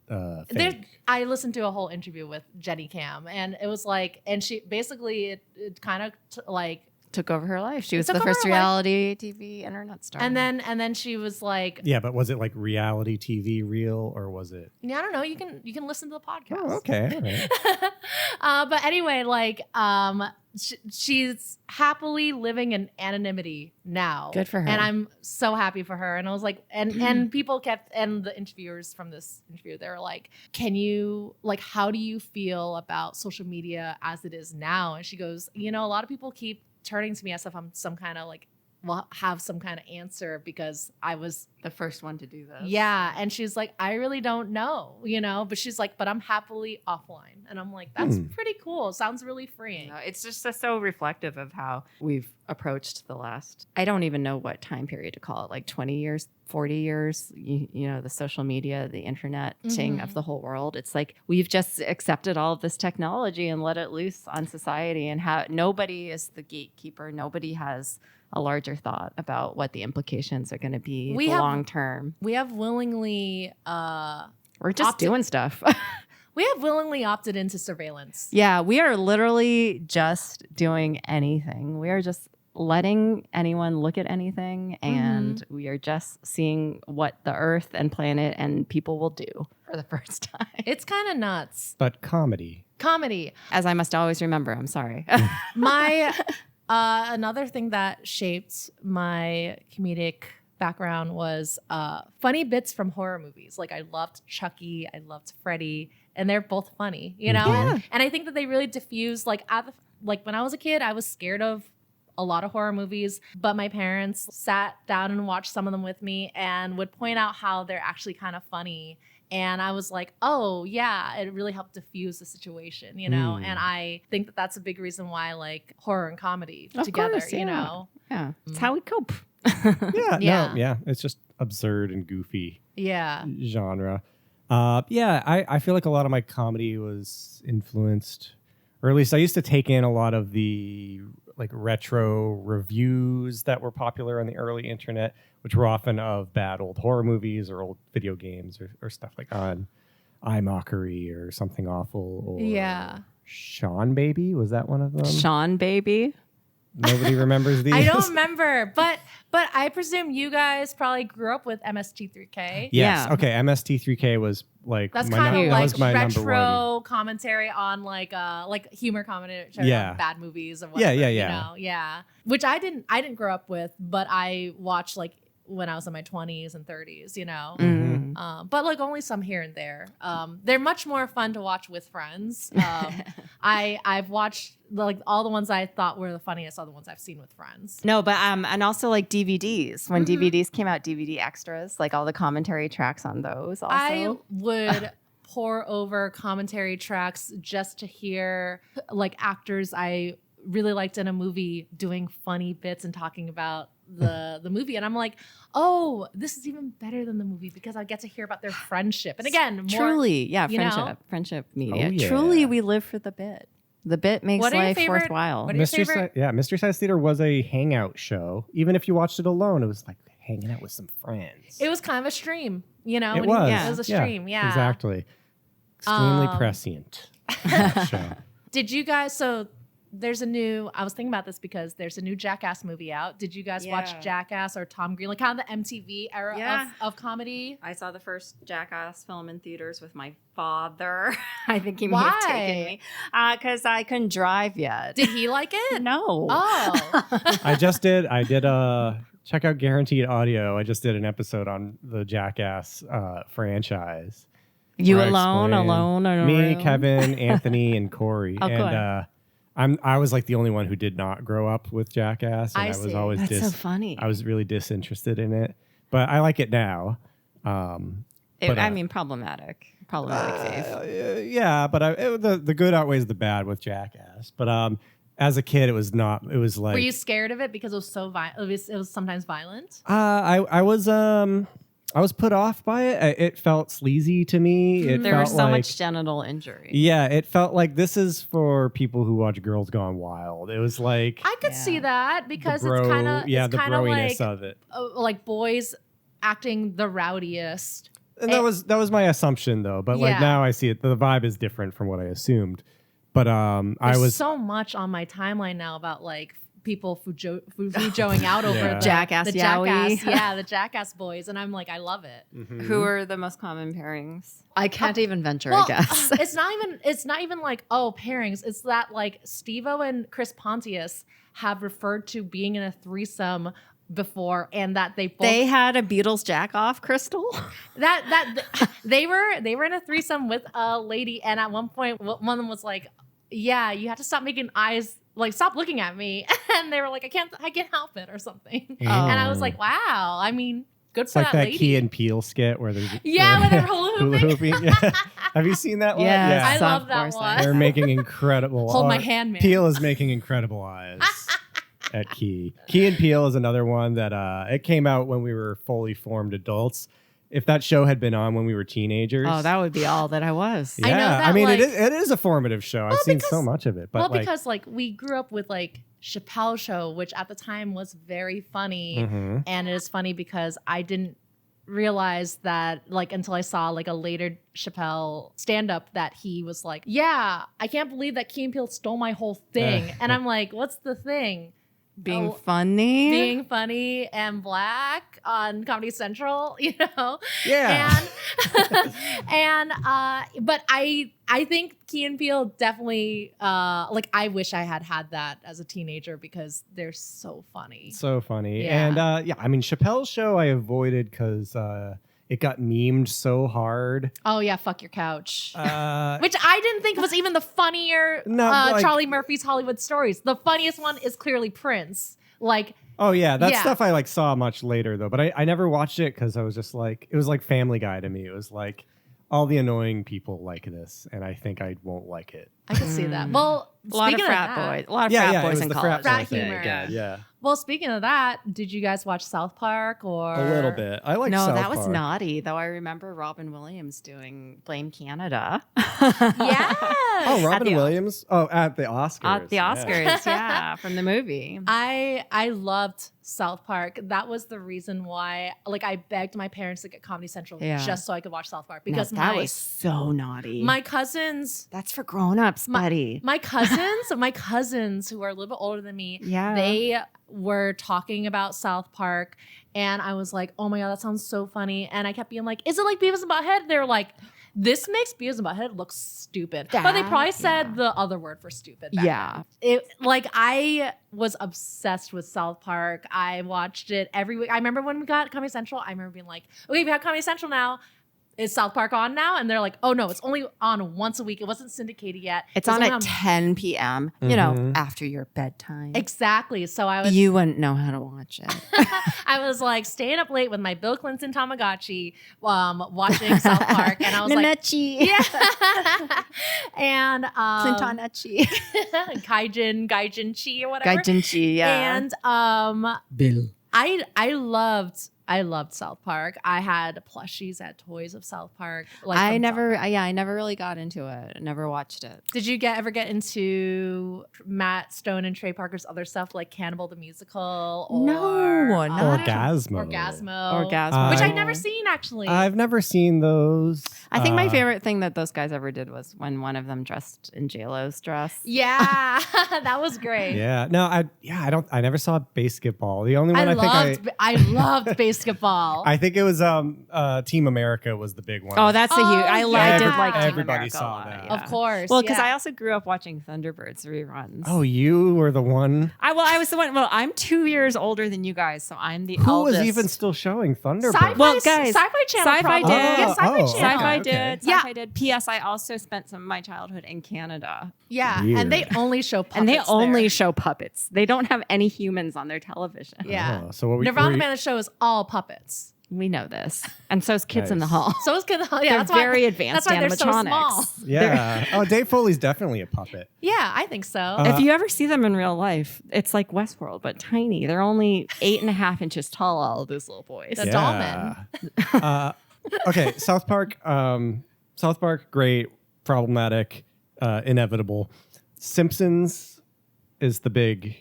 fake? I listened to a whole interview with Jenny Cam, and it was like, and she basically it kind of like. Took over her life. She was took the over first her life. reality TV internet star. And then she was like, Yeah, but was it like reality TV real or was it? yeah, I don't know. You can listen to the podcast. Oh, okay. All right. But anyway, like she's happily living in anonymity now. Good for her. And I'm so happy for her. And I was like, and people kept, and the interviewers from this interview, they were like, can you, like, how do you feel about social media as it is now? And she goes, a lot of people keep turning to me as if I'm some kind of like, well, have some kind of answer because I was the first one to do this. Yeah. And she's like, I really don't know, but she's like, but I'm happily offline. And I'm like, that's pretty cool. Sounds really freeing. No, it's just so reflective of how we've approached the last, I don't even know what time period to call it, like 20 years, 40 years, the social media, the internet thing of the whole world. It's like we've just accepted all of this technology and let it loose on society, and how nobody is the gatekeeper. Nobody has a larger thought about what the implications are going to be long term. We have willingly We're just doing stuff. we have willingly opted into surveillance. Yeah, we are literally just doing anything. We are just letting anyone look at anything, and we are just seeing what the earth and planet and people will do for the first time. It's kind of nuts. But comedy. As I must always remember, I'm sorry. My another thing that shaped my comedic background was funny bits from horror movies. Like I loved Chucky, I loved Freddy, and they're both funny, And I think that they really diffuse like when I was a kid, I was scared of a lot of horror movies, but my parents sat down and watched some of them with me and would point out how they're actually kind of funny. And I was like, oh, yeah, it really helped diffuse the situation, you know? And I think that that's a big reason why I like horror and comedy together, you know? Yeah. It's how we cope. Yeah. It's just absurd and goofy Yeah. genre. I feel like a lot of my comedy was influenced, or at least I used to take in a lot of the like retro reviews that were popular on the early internet, which were often of bad old horror movies or old video games or stuff like on iMockery or something awful. Or Sean Baby, was that one of them? Sean Baby. Nobody remembers these. I don't remember, but I presume you guys probably grew up with MST3K. Yes. Yeah. Okay. MST3K was like That's my kind of that was like my number one. retro commentary on like humor commentary on bad movies and whatever. Yeah. You know? Yeah. Which I didn't grow up with, but I watched like when I was in my 20s and 30s, you know. But like only some here and there. They're much more fun to watch with friends. I've watched like all the ones I thought were the funniest are the ones I've seen with friends. No, but and also like DVDs. When DVDs came out, DVD extras, like all the commentary tracks on those also. I would pour over commentary tracks just to hear like actors I really liked in a movie doing funny bits and talking about the movie, and I'm like, oh, this is even better than the movie because I get to hear about their friendship. And again, more, truly, friendship media. Oh, yeah. Truly, we live for the bit. The bit makes life worthwhile. What are your favorite? Mystery Science Theater was a hangout show. Even if you watched it alone, it was like hanging out with some friends. It was kind of a stream, you know. It was. It was a stream. Yeah. Exactly. Extremely prescient show. Did you guys? So there's a new. I was thinking about this because there's a new Jackass movie out. Did you guys watch Jackass or Tom Green? Like kind of the MTV era of comedy. I saw the first Jackass film in theaters with my father. I think he may have taken me because I couldn't drive yet. Did he like it? No. Oh. I did check out Guaranteed Audio. I just did an episode on the Jackass franchise. You alone or in a me, room? Kevin, Anthony, and Corey. Oh, and I was like the only one who did not grow up with Jackass, and I was always That's so funny. I was really disinterested in it, but I like it now. Problematic faith. Yeah, but the good outweighs the bad with Jackass. But as a kid, it was not. It was like. Were you scared of it because it was so violent? It was sometimes violent. I was put off by it. It felt sleazy to me. There was so much genital injury. Yeah, it felt like this is for people who watch Girls Gone Wild. It was like I could see that because the it's kind of the broiness of it. Like boys acting the rowdiest. And that was my assumption though. But like now I see it. The vibe is different from what I assumed. But There's so much on my timeline now about like people fujoing out over the Jackass, the Jackass boys, and I'm like, I love it. Mm-hmm. Who are the most common pairings? I can't even venture a guess. It's not even like pairings. It's that like Steve-O and Chris Pontius have referred to being in a threesome before, and that they had a Beatles jack off, Crystal. that they were in a threesome with a lady, and at one point one of them was like, yeah, you have to stop making eyes. Like, stop looking at me. And they were like, I can't help it or something. And I was like, wow. I mean, good for that lady. It's like that Key and Peele skit where there's where they're hula hooping. Yeah. Have you seen that one? Yes, I love that one. They're making incredible. Hold my hand, man. Peele is making incredible eyes at Key. Key and Peele is another one that it came out when we were fully formed adults. If that show had been on when we were teenagers, that would be all that I was. Yeah, I know that, I mean, like, it is a formative show. I've seen so much of it. But because we grew up with like Chappelle Show, which at the time was very funny, and it is funny because I didn't realize that like until I saw like a later Chappelle stand up that he was like, yeah, I can't believe that Key and Peele stole my whole thing, and I'm like, what's the thing? Being funny and black on Comedy Central, you know? Yeah. But I think Key and Peele definitely, like I wish I had that as a teenager because they're so funny. So funny. Yeah. And I mean, Chappelle's Show I avoided because it got memed so hard. Oh yeah, fuck your couch. Which Which I didn't think was even the funnier Charlie Murphy's Hollywood Stories. The funniest one is clearly Prince. Like, oh yeah, that Yeah. stuff I like saw much later though. But I never watched it because I was just like, it was like Family Guy to me. It was like all the annoying people like this, and I think I won't like it. I can see that. Well, A lot of speaking frat that- boys. A lot of Yeah, frat yeah, it boys was in the college. Frat thing. humor. Yeah, Well, speaking of that, did you guys watch South Park or a little bit. I like No, South that was Park. naughty, though. I remember Robin Williams doing Blame Canada. Yeah. Oh, At Robin the- Williams. Oh, at the Oscars. At the yeah. Oscars, yeah, from the movie. I loved South Park. That was the reason why, like, I begged my parents to get Comedy Central Yeah. just so I could watch South Park No, because that was so naughty. my cousins, That's for grown-ups, buddy. my cousins who are a little bit older than me, Yeah. they were talking about South Park, and I was like, oh my god, that sounds so funny. And I kept being like, is it like Beavis and Butthead? They're like, this makes Beavis and Butthead look stupid. But they probably said the other word for stupid. Back Yeah. then. It like I was obsessed with South Park. I watched it every week. I remember when we got Comedy Central, I remember being like, okay, we have Comedy Central now. Is South Park on now? And they're like, oh no, it's only on once a week. It wasn't syndicated yet. It's It was on only at 10 p.m., you know, Mhm. after your bedtime. Exactly. So I was You wouldn't know how to watch it. I was like staying up late with my Bill Clinton Tamagotchi, watching South Park, and I was like, Nanucci. yeah, and Clintonucci. Gaijin Chi or whatever. Gaijinchi, yeah. And Bill. I loved South Park. I had plushies, I had toys of South Park. Like I from never, South Park. I never really got into it. I never watched it. Did you ever get into Matt Stone and Trey Parker's other stuff like Cannibal the Musical? Or, No, not Orgasmo. Orgasmo. Which I- I've never seen actually. I've never seen those. I think my favorite thing that those guys ever did was when one of them dressed in J-Lo's dress. Yeah, that was great. Yeah. No, I never saw Basketball. The only one I loved basketball. I think it was Team America was the big one. Oh, that's a huge. I yeah. did like Team Everybody America a saw lot, that. yeah. Of course. Well, because yeah. I also grew up watching Thunderbirds reruns. Oh, you were the one. I was the one. Well, I'm 2 years older than you guys, so I'm the Who eldest. was even still showing Thunderbirds? Sci-fi, Well, guys, Sci-Fi Channel. Sci-Fi probably. did. Yeah, Sci-Fi Oh, Channel. Sci-fi okay. did. Yeah. Sci-fi did. P.S. I also spent some of my childhood in Canada, Yeah, Weird. and they only show puppets and they only there. show puppets. They don't have any humans on their television. Yeah. Oh, so what Nirvana were you- Man show is all puppets. We know this, and so's Kids in the Nice. Hall. So it's good. Yeah, They're that's why, very advanced That's why they're so small. animatronics. Yeah. Oh, Dave Foley's definitely a puppet. Yeah, I think so. If you ever see them in real life, it's like Westworld, but tiny. They're only 8.5 inches tall, all of those little boys. The doll men. Okay, South Park. South Park, great, problematic, inevitable. Simpsons is the big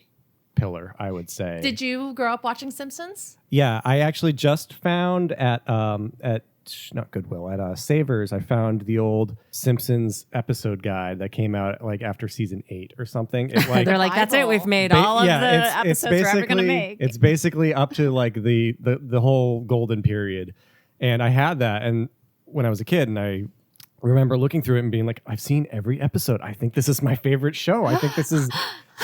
pillar, I would say. Did you grow up watching Simpsons? Yeah, I actually just found at not Goodwill, at Savers, I found the old Simpsons episode guide that came out like after season 8 or something. It, like, They're like, that's it. We've made Ba- all of yeah, the episodes we're ever going to make. It's basically up to like the whole golden period. And I had that and when I was a kid, and I remember looking through it and being like, I've seen every episode. I think this is my favorite show. I think this is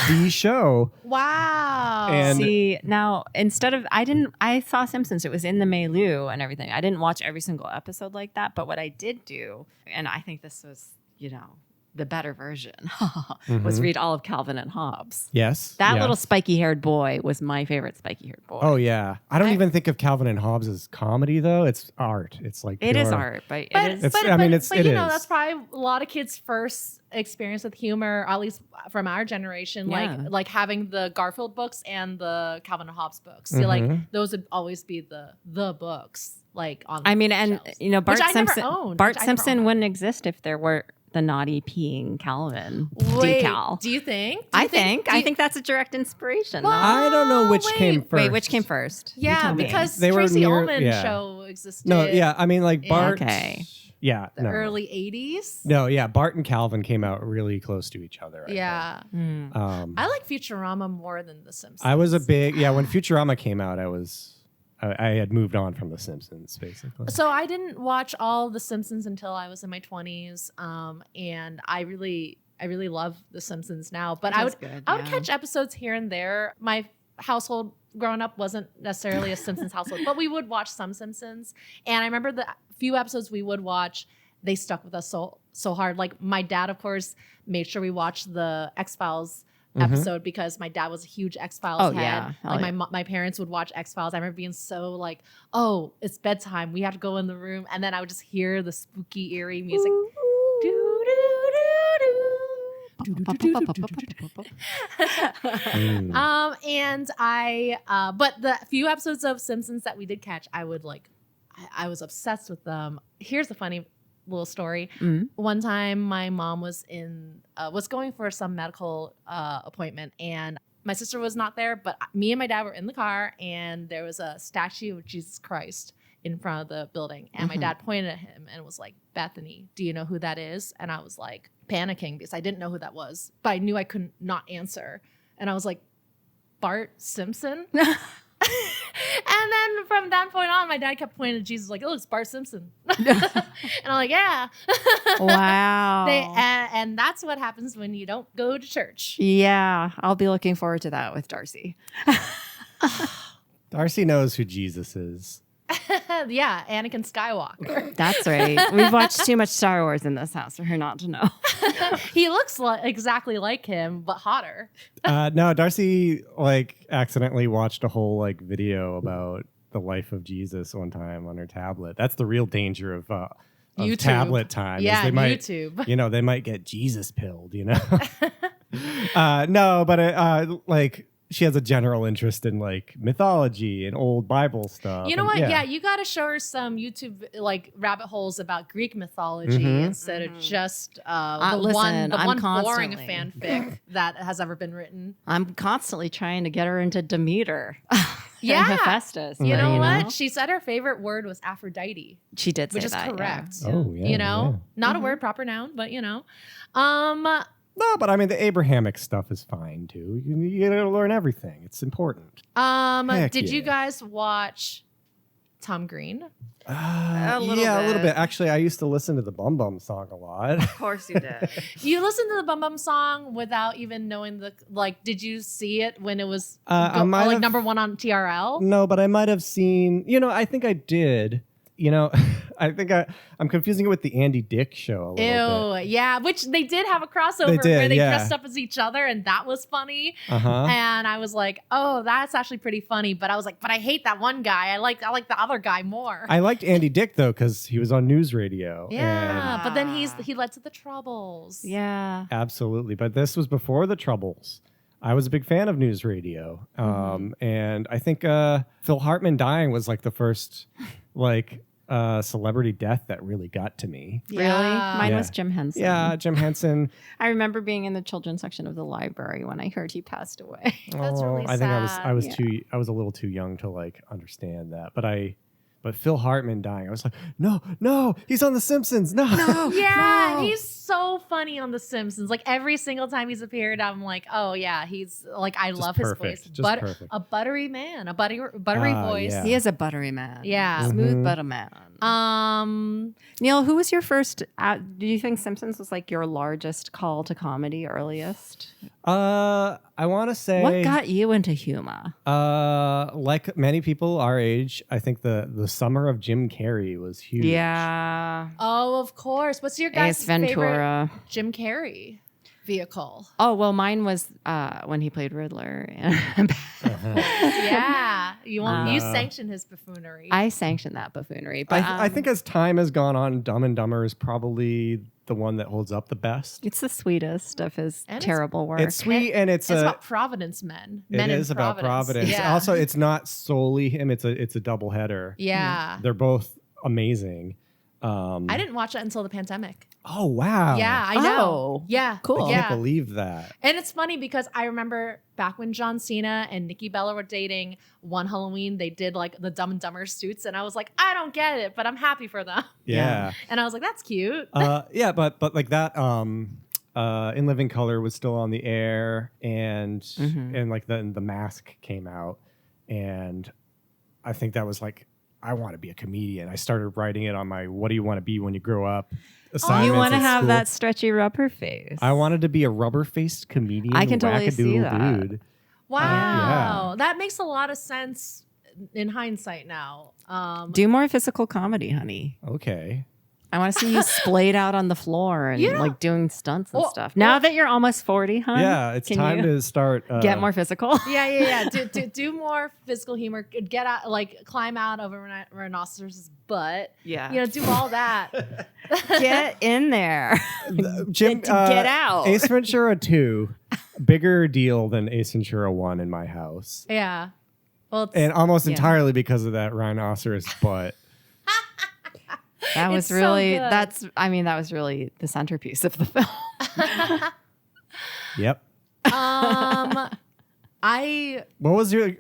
the show. Wow. And- See, now instead of I saw Simpsons. It was in the Mailu and everything. I didn't watch every single episode like that, but what I did do, and I think this was, the better version, was read all of Calvin and Hobbes. Yes. That yeah. little spiky-haired boy was my favorite spiky-haired boy. Oh yeah. I don't even think of Calvin and Hobbes as comedy though. It's art. It's like It is pure- art, but But, it is. It's- but, I mean, but, it's- but it you know, is. that's probably a lot of kids' first experience with humor, at least from our generation, Yeah. like having the Garfield books and the Calvin and Hobbes books. So like those would always be the books like on. I mean, and shelves. Bart Which I never Simpson. owned, Bart which I never Simpson owned. wouldn't exist if there were the naughty peeing Calvin Wait, decal. do you think? I think that's a direct inspiration. Well, no? I don't know which wait. came first. Wait, which came first? You Yeah, tell me. because They were Tracy near- Ullman yeah. show existed. No, yeah. I mean, like Yeah. Bart. Okay. Yeah. the no. early '80s. No, yeah. Bart and Calvin came out really close to each other. I Yeah, think. I like Futurama more than The Simpsons. I was a big when Futurama came out. I had moved on from The Simpsons basically. So I didn't watch all The Simpsons until I was in my 20s, and I really love The Simpsons now. But It I is would good, I would yeah. catch episodes here and there. My household growing up wasn't necessarily a Simpsons household, but we would watch some Simpsons. And I remember the few episodes we would watch, they stuck with us so hard. Like my dad, of course, made sure we watched the X-Files episode because my dad was a huge X-Files head. Yeah. Like my parents would watch X-Files. I remember being so like, oh, it's bedtime. We have to go in the room. And then I would just hear the spooky, eerie music. But the few episodes of Simpsons that we did catch, I was obsessed with them. Here's a funny little story. One time my mom was going for some medical appointment, and my sister was not there, but me and my dad were in the car, and there was a statue of Jesus Christ in front of the building. And my dad pointed at him and was like, Bethany, do you know who that is? And I was like panicking because I didn't know who that was, but I knew I couldn't not answer. And I was like, Bart Simpson? And then from that point on, my dad kept pointing at Jesus like, oh, it's Bart Simpson. And I'm like, yeah. Wow. And that's what happens when you don't go to church. Yeah, I'll be looking forward to that with Darcy. Darcy knows who Jesus is. Yeah, Anakin Skywalker. That's right. We've watched too much Star Wars in this house for her not to know. He looks exactly like him, but hotter. No, Darcy like accidentally watched a whole like video about the life of Jesus one time on her tablet. That's the real danger of YouTube. Tablet time. Yeah, they might, YouTube. They might get Jesus pilled. No, but like. She has a general interest in like mythology and old Bible stuff. You know what? Yeah, you got to show her some YouTube like rabbit holes about Greek mythology instead of just the one boring fanfic that has ever been written. I'm constantly trying to get her into Demeter. Yeah, and Hephaestus. You know what? She said her favorite word was Aphrodite. She did say which is that, correct. Yeah. Oh, yeah. Not a word, proper noun, but No, but I mean the Abrahamic stuff is fine too. You gotta learn everything. It's important. Did you guys watch Tom Green? A little a little bit. bit. Actually, I used to listen to the Bum Bum song a lot. Of course you did. You listened to the Bum Bum song without even knowing did you see it when it was number one on TRL? No, but I might have seen, I think I did. I think I'm confusing it with the Andy Dick show a little bit. Yeah, which they did have a crossover where they dressed up as each other, and that was funny. And I was like, oh, that's actually pretty funny. But I was like, but I hate that one guy. I like the other guy more. I liked Andy Dick though because he was on news radio. Yeah, but then he led to the Troubles. Yeah, absolutely. But this was before the Troubles. I was a big fan of news radio, and I think Phil Hartman dying was like the first celebrity death that really got to me. Really? Mine was Jim Henson. Yeah, Jim Henson. I remember being in the children's section of the library when I heard he passed away. That's really sad. I think I was a little too young to like understand that, but Phil Hartman dying, I was like, no, he's on The Simpsons. No. Yeah, he's so funny on The Simpsons. Like every single time he's appeared, I'm like, oh yeah, he's like, I love his voice. Perfect. A buttery man, a buttery voice. Yeah. He is a buttery man. Yeah. Smooth butter man. Neil, who was your first, do you think Simpsons was like your largest call to comedy earliest? I want to say. What got you into humor? Like many people our age, I think the summer of Jim Carrey was huge. Yeah. Oh, of course. What's your guys' Ace Ventura. favorite Jim Carrey vehicle? Oh, well, mine was when he played Riddler. Yeah. You sanctioned his buffoonery. I sanctioned that buffoonery. But I think as time has gone on, Dumb and Dumber is probably the one that holds up the best. it's the sweetest of his And terrible work. It's sweet and it's about Providence men. Men it in is about Providence. Yeah. Also, it's not solely him. It's a double header. Yeah. They're both amazing. I didn't watch it until the pandemic. Oh wow! Yeah, I know. Oh. Yeah, Cool. I can't believe that. And it's funny because I remember back when John Cena and Nikki Bella were dating, one Halloween they did like the Dumb and Dumber suits, and I was like, I don't get it, but I'm happy for them. Yeah. And I was like, that's cute. Yeah, but like that. In Living Color was still on the air, and like the Mask came out, and I think that was like, I want to be a comedian. I started writing it on my "What do you want to be when you grow up?" assignments. You want to at have school. that stretchy rubber face. I wanted to be a rubber-faced comedian. I can totally see wackadoodle that. dude. Wow. That makes a lot of sense in hindsight now. Do more physical comedy, honey. Okay. I want to see you splayed out on the floor and Yeah. like doing stunts and stuff. Now that you're almost 40, hon. Yeah, it's can time you to start. get more physical. Yeah. Do more physical humor. Get out, like climb out of a rhinoceros's butt. Yeah. You know, do all that. Get in there. Jim, get out. Ace Ventura 2, bigger deal than Ace Ventura 1 in my house. Yeah. Well, And almost Yeah. entirely because of that rhinoceros butt. That was It's so really, good. that was really the centerpiece of the film. Yep. I What was the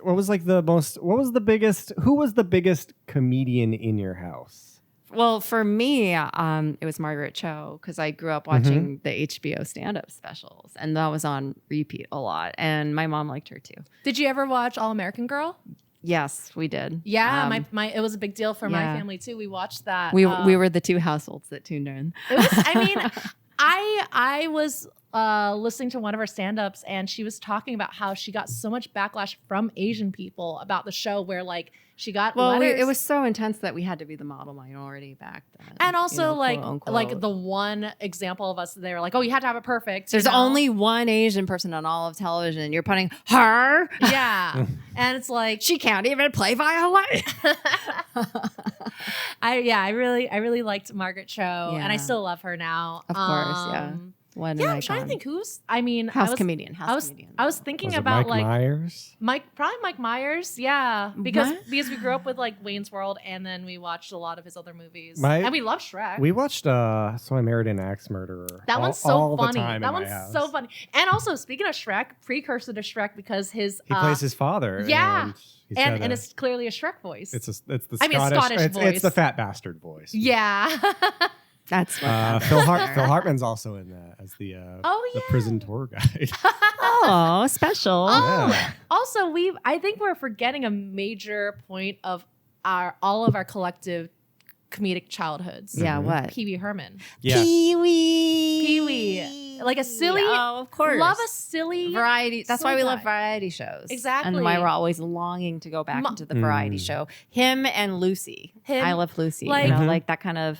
biggest comedian in your house? Well, for me, it was Margaret Cho because I grew up watching the HBO stand-up specials, and that was on repeat a lot. And my mom liked her too. did you ever watch All American Girl? Yes, we did. Yeah, my it was a big deal for my yeah. family too. We watched that. We were the two households that tuned in. It was. I mean, I was listening to one of her stand-ups, and she was talking about how she got so much backlash from Asian people about the show, where like she got letters. It was so intense that we had to be the model minority back then. And also, quote, unquote. like the one example of us, they were like, "Oh, you had to have it perfect." There's you know? only one Asian person on all of television. You're putting her. Yeah, and it's like She can't even play violin. I really liked Margaret Cho, and I Yeah. still love her now. Of course, yeah. What Yeah, an I'm trying to icon. think who's. I mean, House comedian. I was thinking Was it about Mike like Myers? Probably Mike Myers, yeah, because What? we grew up with like Wayne's World, and then we watched a lot of his other movies, My- and we love Shrek. We watched So I Married an Axe Murderer. That one's so all funny. The time That in my one's house. so funny. And also, speaking of Shrek, precursor to Shrek, because his He plays his father. yeah. and he's got and it's clearly a Shrek voice. it's the I mean, Scottish. Scottish voice. It's the fat bastard voice. yeah. That's what Phil Hartman's also in that as the Oh, the yeah. prison tour guide. Oh, special. Oh, Yeah. also I think we're forgetting a major point of all of our collective comedic childhoods. Yeah, what? Pee Wee Herman. Yeah. Pee-wee. Pee-wee. Like a silly. Oh, of course. Love a silly variety. That's silly why we love guy. variety shows. Exactly. And why we're always longing to go back into the variety show. Him and Lucy. Him, I love Lucy. like- you know, like that kind of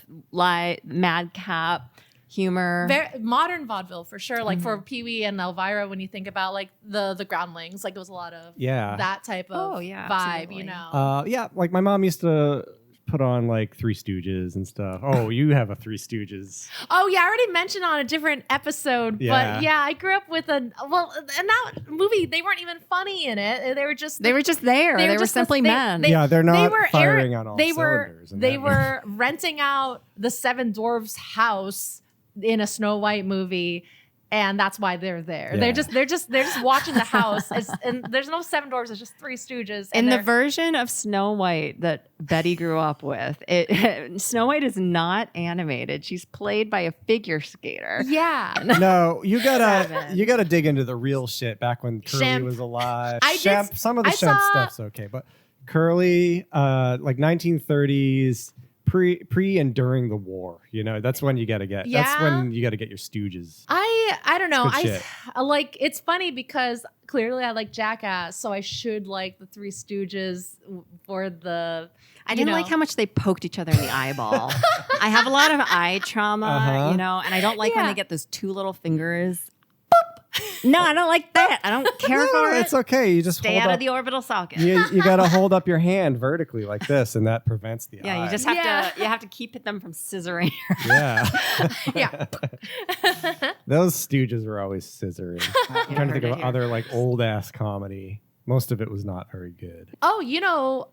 madcap humor. Modern vaudeville for sure. Like for Pee Wee and Elvira, when you think about like the Groundlings, like it was a lot of Yeah. that type of Oh, yeah, vibe, absolutely. you know. Yeah, like my mom used to put on like Three Stooges and stuff. Oh, you have a Three Stooges. Oh yeah, I already mentioned on a different episode, Yeah. but yeah, I grew up with and that movie, they weren't even funny in it. They were just They were just there. They were just simply men. Yeah, they're not were firing on all they were cylinders in they that were renting out the Seven Dwarfs house in a Snow White movie, and that's why they're there. Yeah. They're just watching the house. And there's no Seven Dwarfs. It's just Three Stooges. In And the they're- version of Snow White that Betty grew up with, Snow White is not animated. She's played by a figure skater. yeah, No, you gotta Seven. dig into the real shit back when Curly Shemp. was alive. I did- Some of the I Shemp saw- stuff's okay, but Curly, like 1930s, pre and during the war. You know, that's when you gotta get. That's Yeah. when you gotta get your Stooges. I don't know. It's good I like it's funny because clearly I like Jackass, so I should like the Three Stooges for the. I didn't like how much they poked each other in the eyeball. I have a lot of eye trauma, Uh-huh. you know, and I don't like when Yeah. they get those two little fingers. No, I don't like that. I don't care No, for it. it's okay. You just Stay hold out up. of the orbital socket. You gotta hold up your hand vertically like this, and that prevents the Yeah, eye. you just have Yeah. to. You have to keep them from scissoring. Yeah. Yeah. Those Stooges were always scissoring. I'm trying to think of Here. other like old ass comedy. Most of it was not very good. Oh, you know,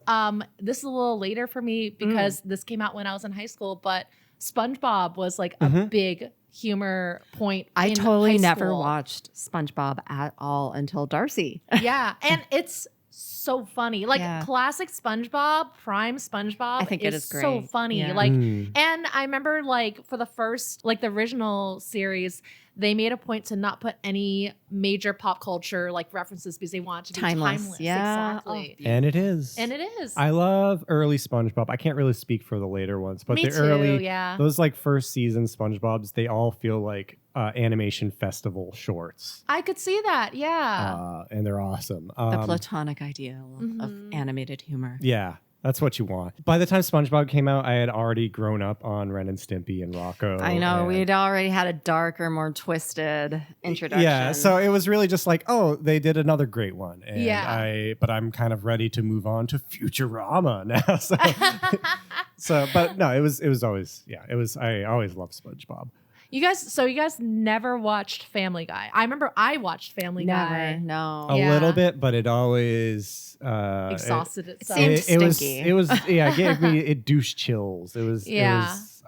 this is a little later for me because this came out when I was in high school, but SpongeBob was like a big humor point. I in totally high never school. watched SpongeBob at all until Darcy. Yeah, and it's so funny. Like Yeah. classic SpongeBob, prime SpongeBob. I think it is so great. funny. Yeah. Like, Mm. and I remember like for the first, like the original series, they made a point to not put any major pop culture like references because they want it to be timeless. Yeah. Exactly. And it is. And it is. I love early SpongeBob. I can't really speak for the later ones, but Me the too, early, yeah. those like first season SpongeBobs, they all feel like animation festival shorts. I could see that. Yeah. And they're awesome. The platonic ideal of animated humor. Yeah. That's what you want. By the time SpongeBob came out, I had already grown up on Ren and Stimpy and Rocco. I know. and- We'd already had a darker, more twisted introduction. Yeah, so it was really just like, oh, they did another great one. And Yeah. but I'm kind of ready to move on to Futurama now. But no, it was always, I always loved SpongeBob. You guys never watched Family Guy. I remember I watched Family Guy. Never. No. A Yeah. little bit, but it always Exhausted itself. seemed stinky. It gave me it douche chills. It was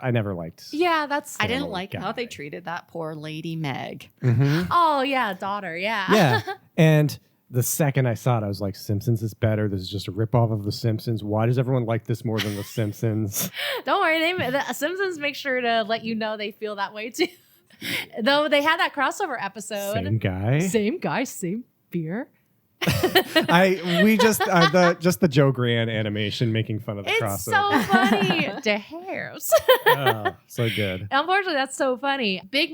I never liked. Yeah, that's. I didn't Family like how Guy. they treated that poor lady Meg. Mhm. Oh yeah, daughter. Yeah. Yeah. And the second I saw it, I was like, Simpsons is better. This is just a ripoff of The Simpsons. Why does everyone like this more than The Simpsons? Don't worry, the Simpsons make sure to let you know they feel that way too. Though they had that crossover episode. Same guy. Same guy, same beer. We just the Joe Gran animation making fun of the It's crossover. so funny. The hairs. Oh, so good. Unfortunately, that's so funny. Big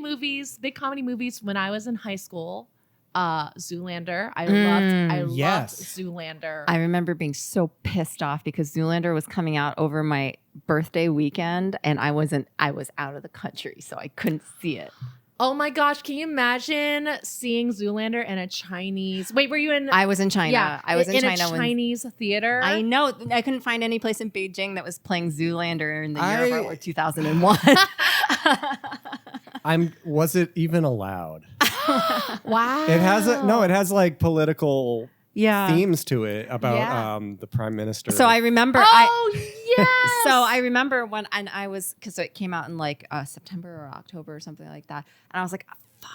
comedy movies when I was in high school. Zoolander. I loved Yes. Zoolander. I remember being so pissed off because Zoolander was coming out over my birthday weekend and I was out of the country, so I couldn't see it. Oh my gosh, can you imagine seeing Zoolander in a Chinese... Wait, were you in... I was in China. Yeah, I was in China a Chinese theater. I know. I couldn't find any place in Beijing that was playing Zoolander in the year of our Lord 2001. Was it even allowed? Wow. It has like political Yeah. themes to it about Yeah. the prime minister. So I remember yes. So I remember because it came out in like September or October or something like that. And I was like,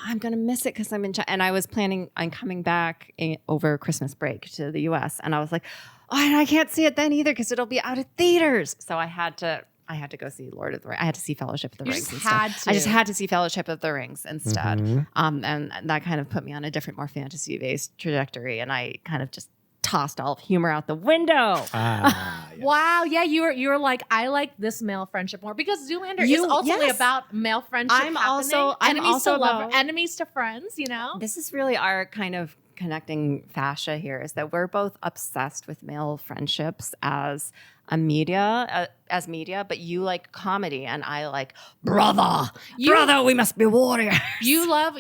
I'm going to miss it because I'm in China. And I was planning on coming back over Christmas break to the US. And I was like, oh, and I can't see it then either because it'll be out of theaters. So I had to go see Lord of the Rings. I had to see Fellowship of the You Rings. just instead. had to. I just had to see Fellowship of the Rings instead. Mhm. And that kind of put me on a different, more fantasy-based trajectory. And I kind of just tossed all humor out the window. Yes. Wow. Yeah, you were like, I like this male friendship more because Zoolander is ultimately yes. about male friendship. I'm also about- enemies to friends. You know. This is really our kind of connecting fascia here is that we're both obsessed with male friendships as media, but you like comedy and I like brother, we must be warriors. You love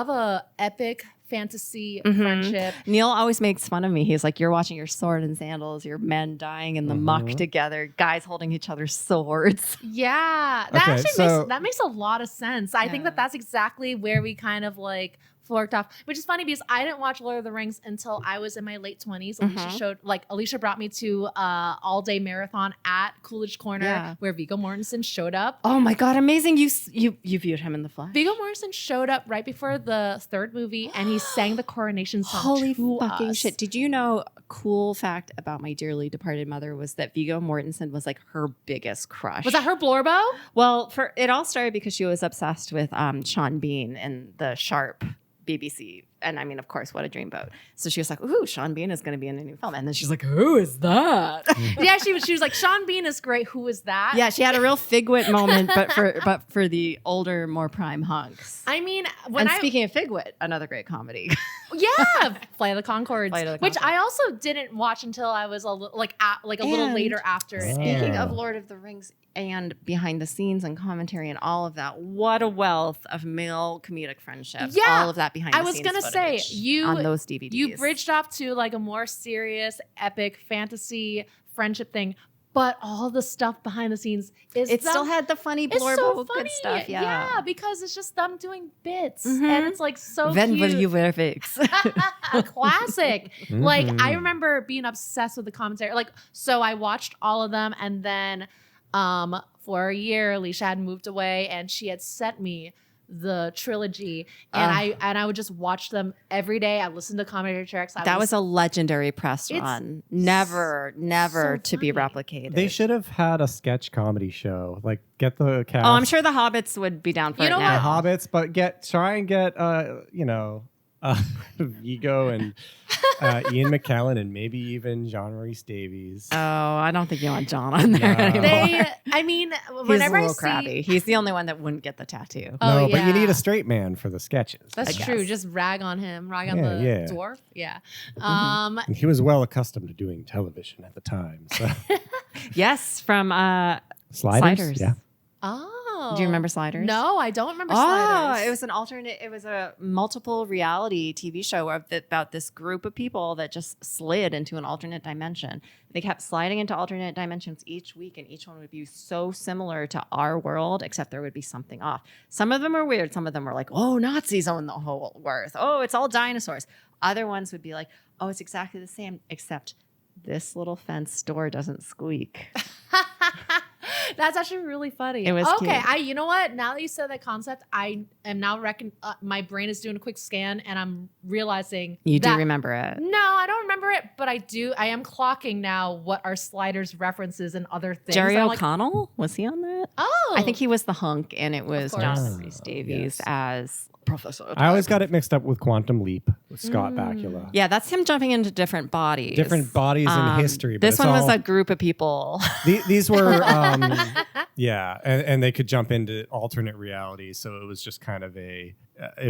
a epic fantasy friendship. Neil always makes fun of me. He's like, you're watching your sword and sandals, your men dying in the muck together, guys holding each other's swords. Yeah, that Okay, actually makes a lot of sense. I think that's exactly where we kind of like flirted off, which is funny because I didn't watch Lord of the Rings until I was in my late 20s. Alicia brought me to all day marathon at Coolidge Corner where Viggo Mortensen showed up. Oh my God, amazing. You viewed him in the flesh. Viggo Mortensen showed up right before the third movie and he sang the coronation song. Holy to fucking us. shit. Did you know a cool fact about my dearly departed mother was that Viggo Mortensen was like her biggest crush. Was that her Blorbo? Well, it all started because she was obsessed with Sean Bean in the Sharp BBC. And I mean, of course, What a Dreamboat. So she was like, ooh, Sean Bean is going to be in a new film. And then she's like, who is that? Yeah, she was like, Sean Bean is great. Who is that? Yeah, she had a real Figwit moment, but for the older, more prime hunks. I mean, speaking of Figwit, another great comedy. Yeah, Flight of the Conchords, which Conchords. I also didn't watch until I was a little later after. Speaking of Lord of the Rings and behind the scenes and commentary and all of that, what a wealth of male comedic friendships. Yeah, all of that behind the scenes. I was gonna say on those DVDs. You bridged off to like a more serious, epic fantasy friendship thing. But all the stuff behind the scenes still had the funny it's blurb so of funny. good stuff. Yeah, because it's just them doing bits, and it's like so When cute. will you wear wigs? A classic. Like I remember being obsessed with the commentary. Like so, I watched all of them, and then for a year, Alicia had moved away, and she had sent me the trilogy, and I would just watch them every day. I listened to comedy tracks. That was a legendary press run. Never so to be funny. replicated. They should have had a sketch comedy show. Like get the cast. Oh, I'm sure the Hobbits would be down for You it know the now. Hobbits, but try and get Vigo and Ian McKellen and maybe even John Rhys Davies. Oh, I don't think you want John on there No. anymore. I mean, He's whenever a little I see, crabby. He's the only one that wouldn't get the tattoo. Oh, No, but you yeah. need a straight man for the sketches. That's I true. guess. Just rag on him, rag on Yeah, the yeah. dwarf. Yeah. And he was well accustomed to doing television at the time. So Yes, from Sliders. Yeah. Oh. Do you remember Sliders? No, I don't remember Oh, Sliders. it was an alternate. It was a multiple reality TV show about this group of people that just slid into an alternate dimension. They kept sliding into alternate dimensions each week, and each one would be so similar to our world, except there would be something off. Some of them were weird. Some of them were like, "Oh, Nazis own the whole earth. Oh, it's all dinosaurs." Other ones would be like, "Oh, it's exactly the same, except this little fence door doesn't squeak." That's actually really funny. It was okay. cute. You know what? Now that you said that concept, I am now my brain is doing a quick scan, and I'm realizing You do that- remember it. No, I don't remember it, but I do. I am clocking now what are Sliders references and other things. Jerry I'm like, O'Connell, was he on that? oh, I think he was the hunk, and it was course. Jonathan Oh, Rhys Davies yes. as Professor. I always got it mixed up with Quantum Leap with Scott Bakula. Yeah, that's him jumping into different bodies. Different bodies in history. But This it's one was all- a group of people. These were, yeah, and they could jump into alternate realities. So it was just kind of it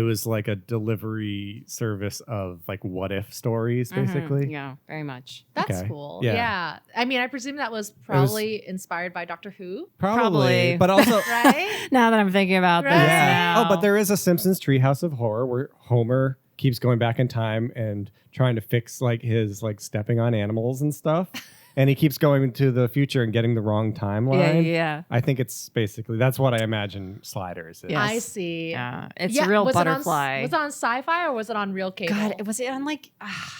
was like a delivery service of like what if stories, basically. Yeah, very much. that's Okay. cool. Yeah. Yeah. I mean, I presume that was probably inspired by Doctor Who, Probably. But also, right? Now that I'm thinking about this, Right. yeah. now. Oh, but there is a Simpsons Treehouse of Horror where Homer keeps going back in time and trying to fix like his like stepping on animals and stuff. And he keeps going to the future and getting the wrong timeline. Yeah. I think it's basically that's what I imagine Sliders is. Yes. I see. Yeah, it's Yeah, a real was butterfly. was it on Sci-Fi or was it on real cable? God, was it on like?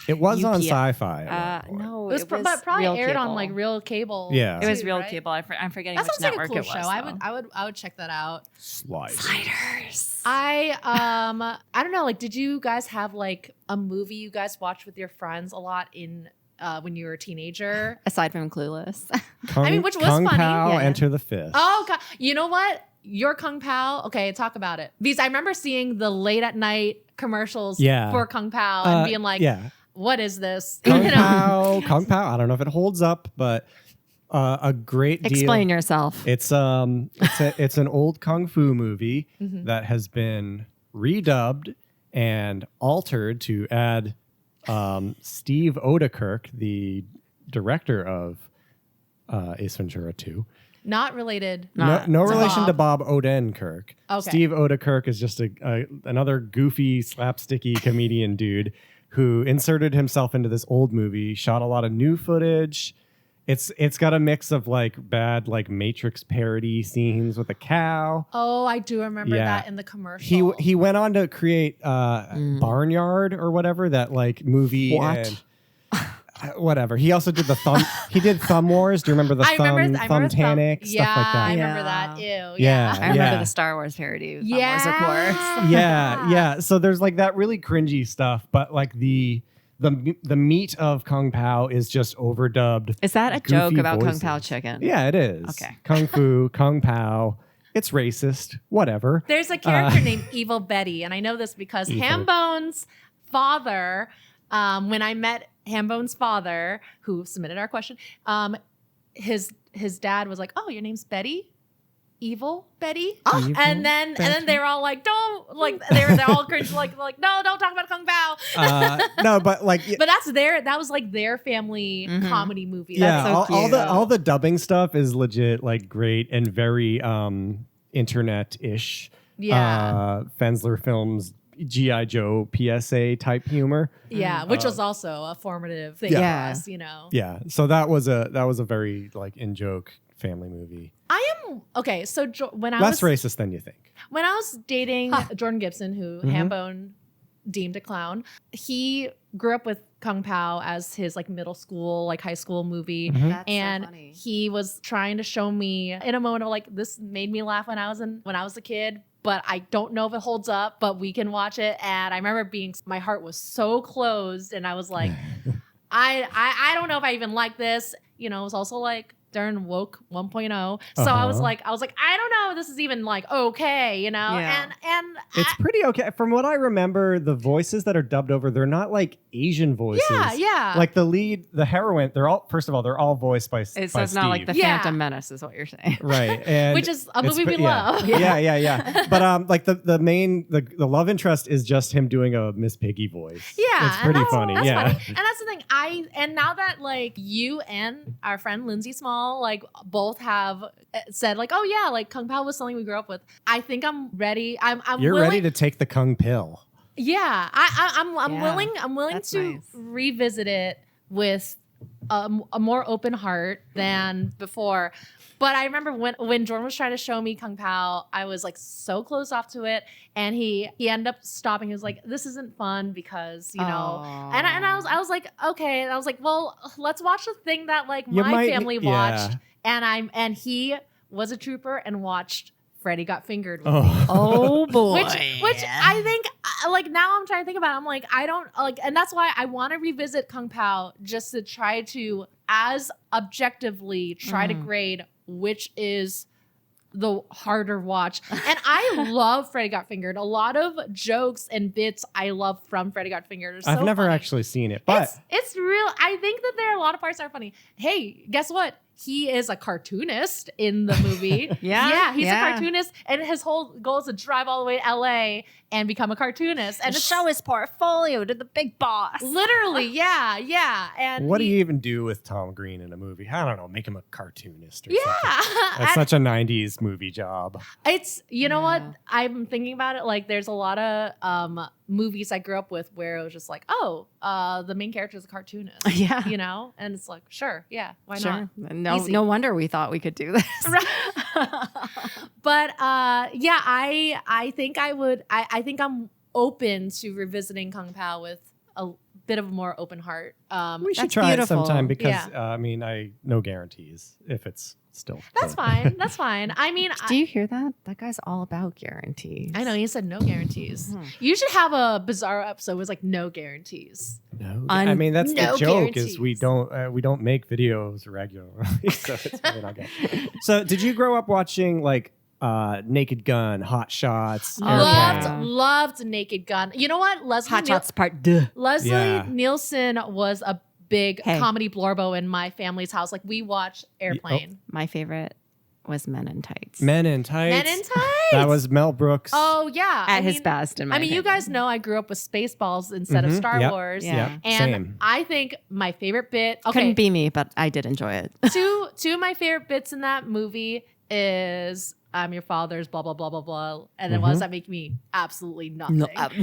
It was on UPN. Sci-fi. at one point. No, it was, but probably real aired on cable. like real cable. Yeah. It was too, real right? cable. I'm forgetting That which sounds like a network cool it was. show. though. I would check that out. Sliders. I don't know. Like, did you guys have like a movie you guys watched with your friends a lot in when you were a teenager? Aside from Clueless. Kung, I mean, which was Kung funny. Pao, Yeah, yeah. Enter the Fist. Oh God! You know what? Your Kung Pao. Okay, talk about it. Because I remember seeing the late at night commercials Yeah. for Kung Pao and being like, yeah. "What is this?" Kung You know? Pao, Kung Pao. I don't know if it holds up, but a great deal. Explain yourself. It's it's an old kung fu movie that has been redubbed and altered to add Steve Odekirk, the director of Ace Ventura 2. Not related. No to relation Bob. to Bob Odenkirk. Okay. Steve Odekirk is just another goofy, slapsticky comedian dude who inserted himself into this old movie, shot a lot of new footage. It's got a mix of like bad like Matrix parody scenes with a cow. Oh, I do remember Yeah. that in the commercial. He went on to create Barnyard or whatever that like movie. What? And, whatever. He also did He did Thumb Wars. Do you remember the I remember Thumbtanic yeah, stuff like I that? remember Yeah. that. Ew. Yeah. Yeah. I remember Yeah. the Star Wars parody. Yeah. Star Wars, of course. Yeah. So there's like that really cringy stuff, but like the meat of Kung Pao is just overdubbed. Is that a goofy joke about Kung voices. Pao chicken? Yeah, it is. Okay. Kung Fu, Kung Pao. It's racist. Whatever. There's a character named Evil Betty, and I know this because Evil. Hambone's father, when I met Hambone's father, who submitted our question, his dad was like, "Oh, your name's Betty." Evil Betty, Evil and then Betty. they were all like, "Don't like." They're all cringe, like no, don't talk about Kung Pao. No, but like But that was like their family comedy movie. yeah, That's so all cute. the the stuff is legit, like great and very internet-ish. Yeah. Fensler Films G.I. Joe PSA type humor. Yeah, which was also a formative thing Yeah. for us, you know. Yeah, so that was a very like in joke family movie. I am okay. So when I Less was racist than you think. when I was dating Jordan Gibson, who Hambone deemed a clown, he grew up with Kung Pao as his like middle school, like high school movie. That's And so funny. he was trying to show me in a moment of like, this made me laugh when I was a kid, but I don't know if it holds up, but we can watch it. And I remember my heart was so closed, and I was like, I don't know if I even like this. You know, it was also like during woke 1.0. So I was like, I don't know if this is even like okay, you know? Yeah. And It's pretty okay. From what I remember, the voices that are dubbed over, they're not like Asian voices. Yeah. Like the heroine, they're all voiced by So it's by not like the Steve. Yeah. Phantom Menace is what you're saying. Right. And which is a movie we yeah. love. Yeah. But like the main the love interest is just him doing a Miss Piggy voice. Yeah, It's pretty and funny. That's yeah. funny. And that's the thing. And now that like you and our friend Lindsay Small like both have said like, oh yeah, like Kung Pao was something we grew up with. I think I'm ready. You're willing, ready to take the Kung pill. Yeah, I'm Yeah, willing. I'm willing that's to nice. revisit it with a more open heart than before. But I remember when Jordan was trying to show me Kung Pao, I was like so close off to it, and he ended up stopping. He was like, "This isn't fun because you know." And I was like, okay. And I was like, well, let's watch the thing that like my family watched, and he was a trooper and watched Freddy Got Fingered with me. Oh boy. Which I think, like now I'm trying to think about it, I'm like, I don't, like, and that's why I want to revisit Kung Pao just to try to, as objectively, try to grade which is the harder watch. And I love Freddy Got Fingered. A lot of jokes and bits I love from Freddy Got Fingered are so I've never funny. actually seen it, but It's real. I think that there are a lot of parts that are funny. Hey, guess what? He is a cartoonist in the movie. Yeah, he's yeah. a cartoonist, and his whole goal is to drive all the way to LA and become a cartoonist and And show his portfolio to the big boss. literally, yeah. And what do you even do with Tom Green in a movie? I don't know. Make him a cartoonist or something. Yeah, That's such a 90s movie job. it's you know Yeah. what I'm thinking about it. Like, there's a lot of movies I grew up with where it was just like, oh, the main character is a cartoonist. Yeah. you know, and it's like, sure, yeah, why Sure. not? No, Easy. no wonder we thought we could do this. Right. But yeah, I think I think I'm open to revisiting Kung Pao with a bit of a more open heart. We should That's try beautiful. it sometime because, Yeah. I mean, no guarantees if it's still. That's good. fine. That's fine. I mean, Do you hear that? That guy's all about guarantees. I know he said no guarantees. Mhm. You should have a bizarre episode with like no guarantees. No, I mean that's no the joke is we guarantees. don't make videos regularly, so it's really not good. So, did you grow up watching like Naked Gun, Hot Shots, Oh, Airplane? yeah. Loved Naked Gun. You know what? Hot Shots Part 2. Leslie Yeah. Nielsen was a big Hey. comedy blorbo in my family's house. Like, we watched Airplane. My favorite was Men in Tights. Men in Tights. Men in Tights. That was Mel Brooks. Oh yeah, At his best, in my I mean, you opinion. guys know I grew up with Spaceballs instead of Mhm. Star Yep. Wars. Yeah. Yep. And Same. I think my favorite bit. Okay, Couldn't be me, but I did enjoy it. two of my favorite bits in that movie is I'm your father's blah blah blah blah blah, and then what does that make me? Absolutely nothing.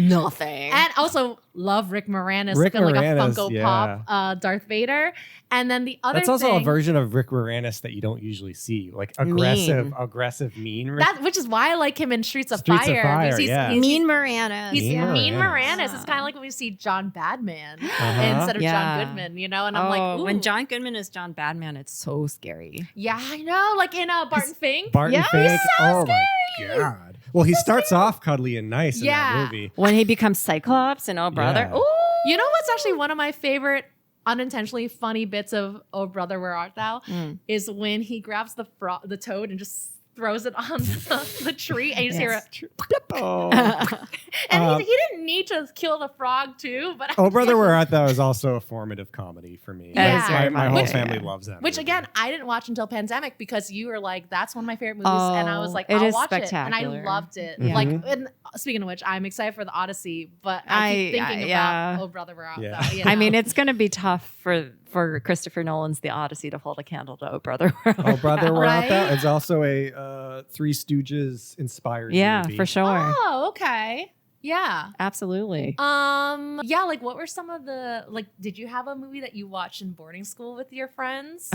Nothing. And also love Rick Moranis, Rick looking like a Moranis, Funko yeah. Pop Darth Vader. And then the other That's also thing, a version of Rick Moranis that you don't usually see, like aggressive, mean. Rick. which is why I like him in Streets of Streets of Fire. Fire, because yeah. Mean Moranis. He's Mean Mean Moranis. Moranis. It's kind of like when we see John Badman Uh-huh. instead of Yeah. John Goodman, you know? And I'm like, ooh. when John Goodman is John Badman, it's so scary. Yeah, I know. Like in Barton Fink. Barton Yeah, Fink. so Oh my scary. god. Well, he starts off cuddly and nice in Yeah. that movie. When he becomes Cyclops and Oh Brother. Yeah. Ooh. You know what's actually one of my favorite unintentionally funny bits of Oh Brother, Where Art Thou? Mm. Is when he grabs the toad and just throws it on the tree and you just hear it. Oh, And he didn't need to kill the frog too, but Oh Brother, Where Art Thou is also a formative comedy for me. That is My- very my funny. whole Which- family loves that. which movie. again, I didn't watch until pandemic because you were like, "That's one of my favorite movies," and I was Oh, like, it "I'll is watch it," and spectacular. I loved it. Mhm. Like, and speaking of which, I'm excited for the Odyssey, but I keep thinking yeah. about Oh Brother, Where Art Yeah. Thou? You I mean, know? it's going to be tough for Christopher Nolan's The Odyssey to hold a candle to Oh Brother, Where Oh Art Brother, Thou. Where Art Thou? Right? It's also a Three Stooges inspired Yeah, movie. for sure. Oh, okay, yeah. Absolutely. Yeah, like what were some of the like did you have a movie that you watched in boarding school with your friends?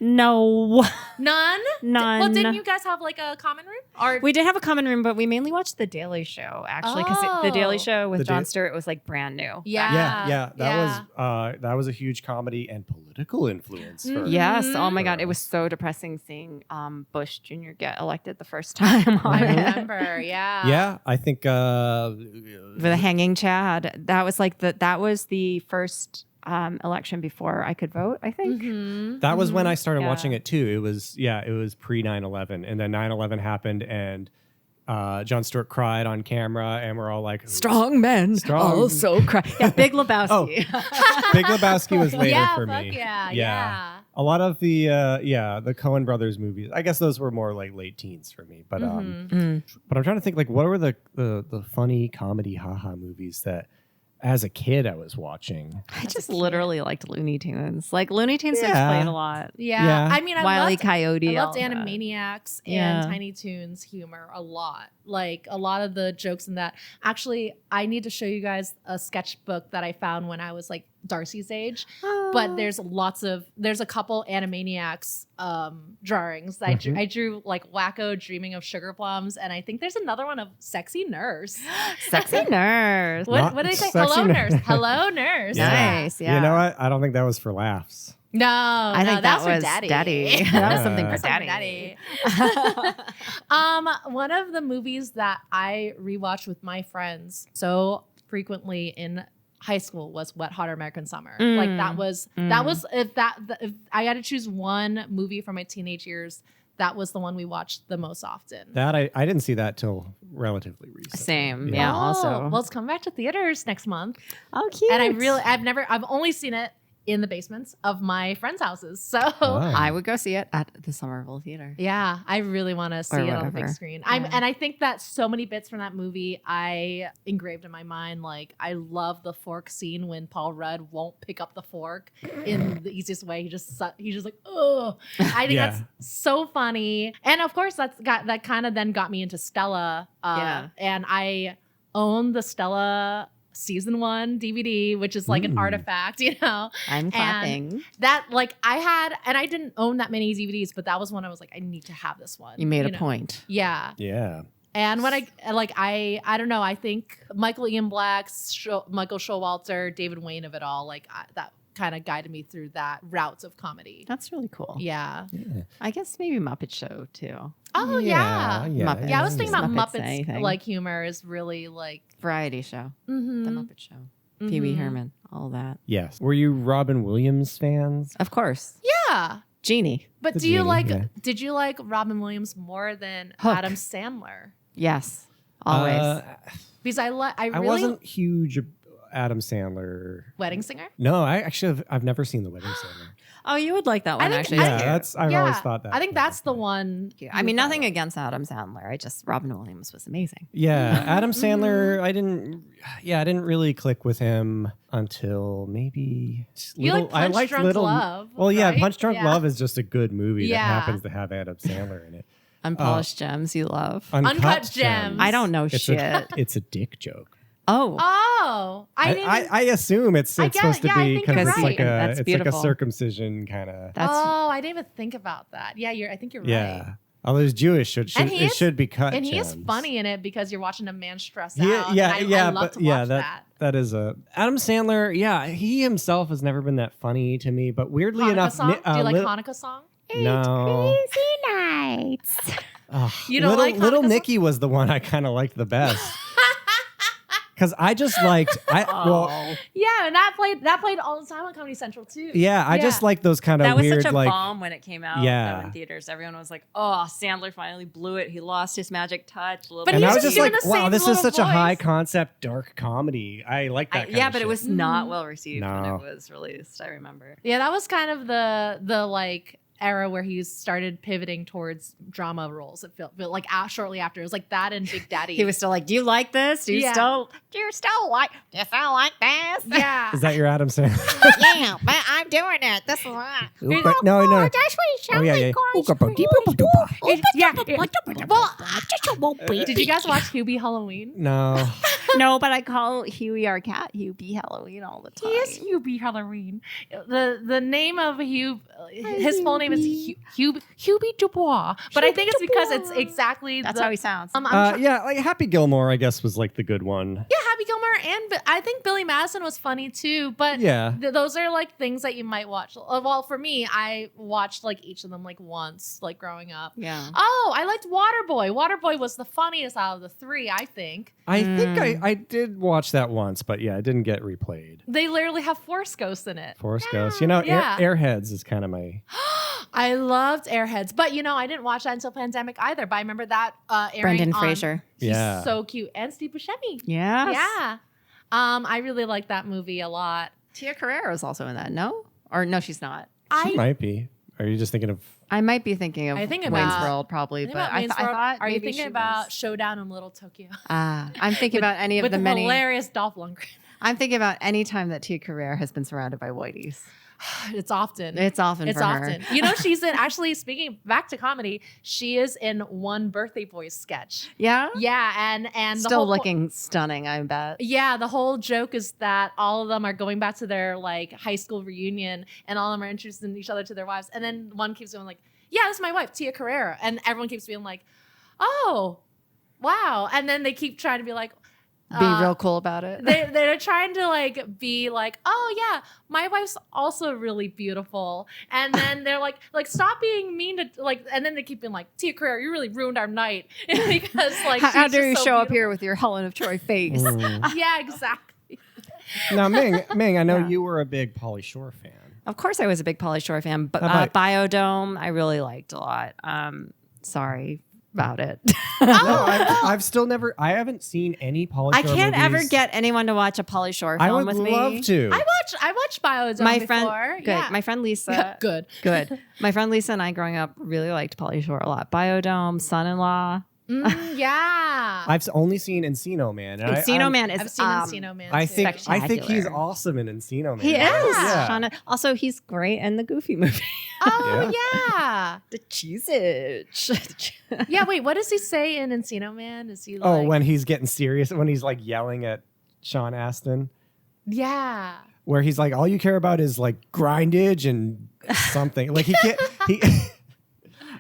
No, None? none. Well, didn't you guys have like a common room? Or We did have a common room, but we mainly watched The Daily Show, actually, because The Daily Oh. Show with The Jon Da- Stewart was like brand new. yeah. Yeah. That was a huge comedy and political. political influence. For, Yes. Oh my God. It was so depressing seeing Bush Jr. get elected the first time. I remember. Yeah. Yeah, I think With a hanging Chad. That was like that was the first election before I could vote, I think. Mhm. that was when I started Yeah. watching it too. It was pre 9/11, and then 9/11 happened, and Jon Stewart cried on camera, and we're all like, Strong men Strong. also cry. Yeah, Big Lebowski. Big Lebowski was later Yeah, for fuck me. yeah. A lot of the the Coen brothers movies. I guess those were more like late teens for me. But but I'm trying to think, like, what were the funny comedy haha movies that as a kid I was watching? I just literally liked Looney Tunes. Like Looney Tunes Yeah. played a lot. Yeah. I mean, Wile E. Coyote. I loved all that. Animaniacs Yeah. and Tiny Toons humor a lot. Like a lot of the jokes in that. Actually, I need to show you guys a sketchbook that I found when I was like Darcy's age. But there's a couple Animaniacs drawings. I drew like Wacko dreaming of sugar plums, and I think there's another one of Sexy Nurse. Sexy Nurse. What did I say? Sexy Hello Nurse. Nurse. Hello Nurse. Nice. Yeah. You know what? I don't think that was for laughs. No, I think that's that was for Daddy. Daddy. That was something for That's Daddy. One of the movies that I rewatched with my friends so frequently in high school was Wet Hot American Summer. Like that was if I had to choose one movie from my teenage years, that was the one we watched the most often. That I didn't see that till relatively recent. Same. Yeah. Also. well, it's coming back to theaters next month, Oh, cute. and I've only seen it in the basements of my friends' houses. So I would go see it at the Somerville Theater. yeah, I really want to see it on the big whatever. screen. Yeah. And I think that so many bits from that movie I engraved in my mind. Like I love the fork scene when Paul Rudd won't pick up the fork in the easiest way. He's just like, oh, I think Yeah. that's so funny. And of course, that kind of then got me into Stella. Yeah. And I own the Stella season 1 DVD, which is like an artifact, you know. I'm clapping. That like I didn't own that many DVDs, but that was one I was like, I need to have this one. You made a know? point. Yeah. Yeah. And when I don't know, I think Michael Ian Black, Michael Showalter, David Wayne of it all, like that kind of guided me through that routes of comedy. That's really cool. Yeah. I guess maybe Muppet Show too. Oh yeah. Muppets. Yeah, I was thinking about Muppets, Muppets anything. like humor is really like Variety show. The Muppet Show. Mhm. Pee Wee Herman. All that. Yes. Were you Robin Williams fans? Of course. Yeah. Genie. But The do you Genie, did you like Robin Williams more than Hook. Adam Sandler? Yes. Always. Because I really wasn't huge Adam Sandler. Wedding Singer? No, I've never seen The Wedding Singer. Oh, you would like that one, think- actually. Yeah, It's I've always thought that. I think that's the one. I mean, nothing against Adam Sandler. Robin Williams was amazing. Yeah, Adam Sandler. I didn't really click with him until maybe You like Punch Drunk Love, Well, yeah, right? Punch Drunk Yeah. Love is just a good movie that Yeah. happens to have Adam Sandler in it. Unpolished Gems you love. Uncut Gems. I don't know It's shit. it's a dick joke. Oh. Oh, I assume it's I get supposed it. to Yeah, I be think you're because it's like right. That's it's like beautiful. a circumcision kind of. That's I didn't even think about that. Yeah, I think you're Yeah. right. Although he's Jewish, it And he is- should be cut. And he is gems. funny in it because you're watching a man stress He- out. yeah, and yeah, I love but to watch that is a Adam Sandler. Yeah, he himself has never been that funny to me, but weirdly Hanukkah enough, song? Do you like Hanukkah song? No. Crazy nights. Ugh, You don't like Little Hanukkah Nicky was the one I kind of liked the best. Because I just liked well, Yeah, and that played all the time on Comedy Central too. yeah, I just like those kind of That was weird such a like bomb when it came out. Yeah. In theaters, everyone was like, "Oh, Sandler finally blew it. He lost his magic touch." But and he's I was just just like, doing the wow, same this is little such a high voice. concept dark comedy. I like that. yeah, kind but of it was shit. not well received when No. it was released. I remember. Yeah, that was kind of the like era where he started pivoting towards drama roles. It felt like shortly after. It was like that and Big Daddy. He was still like, "Do you like this? Do you Yeah. still like this?" yeah. Is that your Adam Sandler? Yeah, but I'm doing it. This is what. no. Oh, Oh yeah, yeah. Well, did you guys watch Hubie Halloween? No. No, but I call Huey our cat Hubie Halloween all the time. He is Hubie Halloween. The name of his full name is Hubie Dubois, but I think it's because it's exactly That's how he sounds. I'm Yeah, like Happy Gilmore, I guess, was like the good one. yeah, Happy Gilmore and I think Billy Madison was funny too. But Yeah. those are like things that you might watch. Well, for me, I watched like each of them like once, like growing up. Yeah. Oh, I liked Waterboy. Waterboy was the funniest out of the three, I think. I think I did watch that once, but yeah, it didn't get replayed. They literally have Force Ghosts in it. Force Ghost. You know, Yeah. Airheads is kind of my... I loved Airheads, but I didn't watch that until pandemic either. But I remember that airing Brendan on- Fraser. He's Yeah. so cute, and Steve Buscemi. Yes. Yeah, I really like that movie a lot. Tia Carrere is also in that. No? Or no, she's not. She might be. Are you just thinking of... I might be thinking of I think Wayne's about- World probably, Think but about I Wayne's World. thought Are you maybe thinking she about was- Showdown in Little Tokyo? I'm thinking about any of with the the many. hilarious Dolph Lundgren. I'm thinking about any time that Tia Carrere has been surrounded by whiteys. It's often. It's often It's for often. her. She's in, actually, speaking back to comedy, she is in one Birthday Boys sketch. Yeah? Yeah, and the Still whole looking stunning, I bet. Yeah, the whole joke is that all of them are going back to their like high school reunion, and all of them are introducing each other to their wives, and then one keeps going like, "Yeah, this is my wife, Tia Carrere," and everyone keeps being like, "Oh, wow," and then they keep trying to be like. Be real cool about it. They're trying to like be like, oh yeah, my wife's also really beautiful, and then they're like stop being mean to like, and then they keep being like, Tia Carrere, you really ruined our night because like how she's dare you just so show up beautiful. here with your Helen of Troy face? Yeah, exactly. Now, Ming, I know Yeah. you were a big Pauly Shore fan. Of course, I was a big Pauly Shore fan, but How about- Biodome, I really liked a lot. Sorry about it. No, I've still never... I haven't seen any Pauly I Shore can't ever movies. get anyone to watch a Pauly Shore I film would with me. love to. I watched Biodome My before. friend, good. Yeah. My friend Lisa, Good. good. My friend Lisa and I, growing up, really liked Pauly Shore a lot. Biodome, Son-in-Law. Yeah. I've only seen Encino Man. and Encino Man is I've seen Encino Man. I too. think he's Spectacular. awesome in Encino Man. He is. Yeah. Shauna- also, he's great in the Goofy movie. Oh yeah. The cheese itch. Yeah. Wait, what does he say in Encino Man? Is he like? Oh, when he's getting serious, when he's like yelling at Sean Astin, Yeah. where he's like, all you care about is like grindage and something. Like he can't. He.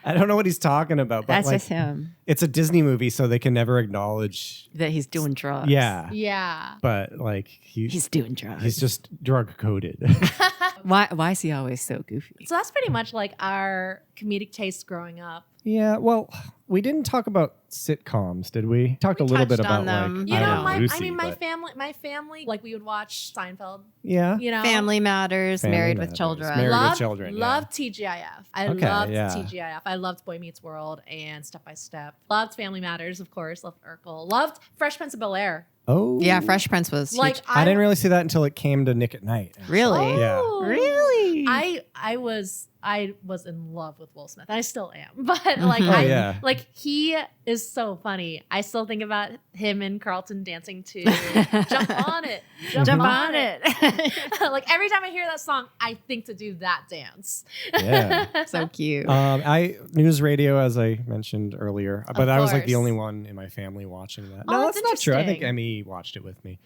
I don't know what he's talking about, but That's like just him. it's a Disney movie, so they can never acknowledge. That he's doing drugs. Yeah, Yeah. but like He's doing drugs. he's just drug coded. Why is he always so goofy? So that's pretty much like our comedic taste growing up. Yeah, well, we didn't talk about sitcoms, did we? Talked a little bit touched about on them. like You I know, Love my Lucy, my but- family, like we would watch Seinfeld. Yeah, You know, Family Matters, Family Married with Matters, Children. Married with loved, Children, yeah. loved TGIF. I Okay, loved yeah. TGIF. I loved Boy Meets World and Step by Step. Loved Family Matters, of course. Loved Urkel. Loved Fresh Prince of Bel-Air. Oh, Yeah, Fresh Prince was Like huge. I didn't really see that until it came to Nick at Night. Really? Yeah. Really? I was in love with Will Smith. I still am. But like Mhm. Oh, yeah. like he is so funny. I still think about him and Carlton dancing to Jump on It. Jump on it. Like every time I hear that song, I think to do that dance. Yeah. So cute. I news radio, as I mentioned earlier, but I was like the course. only one in my family watching that. Oh, No, that's that's not true. I think interesting. Emmy watched it with me,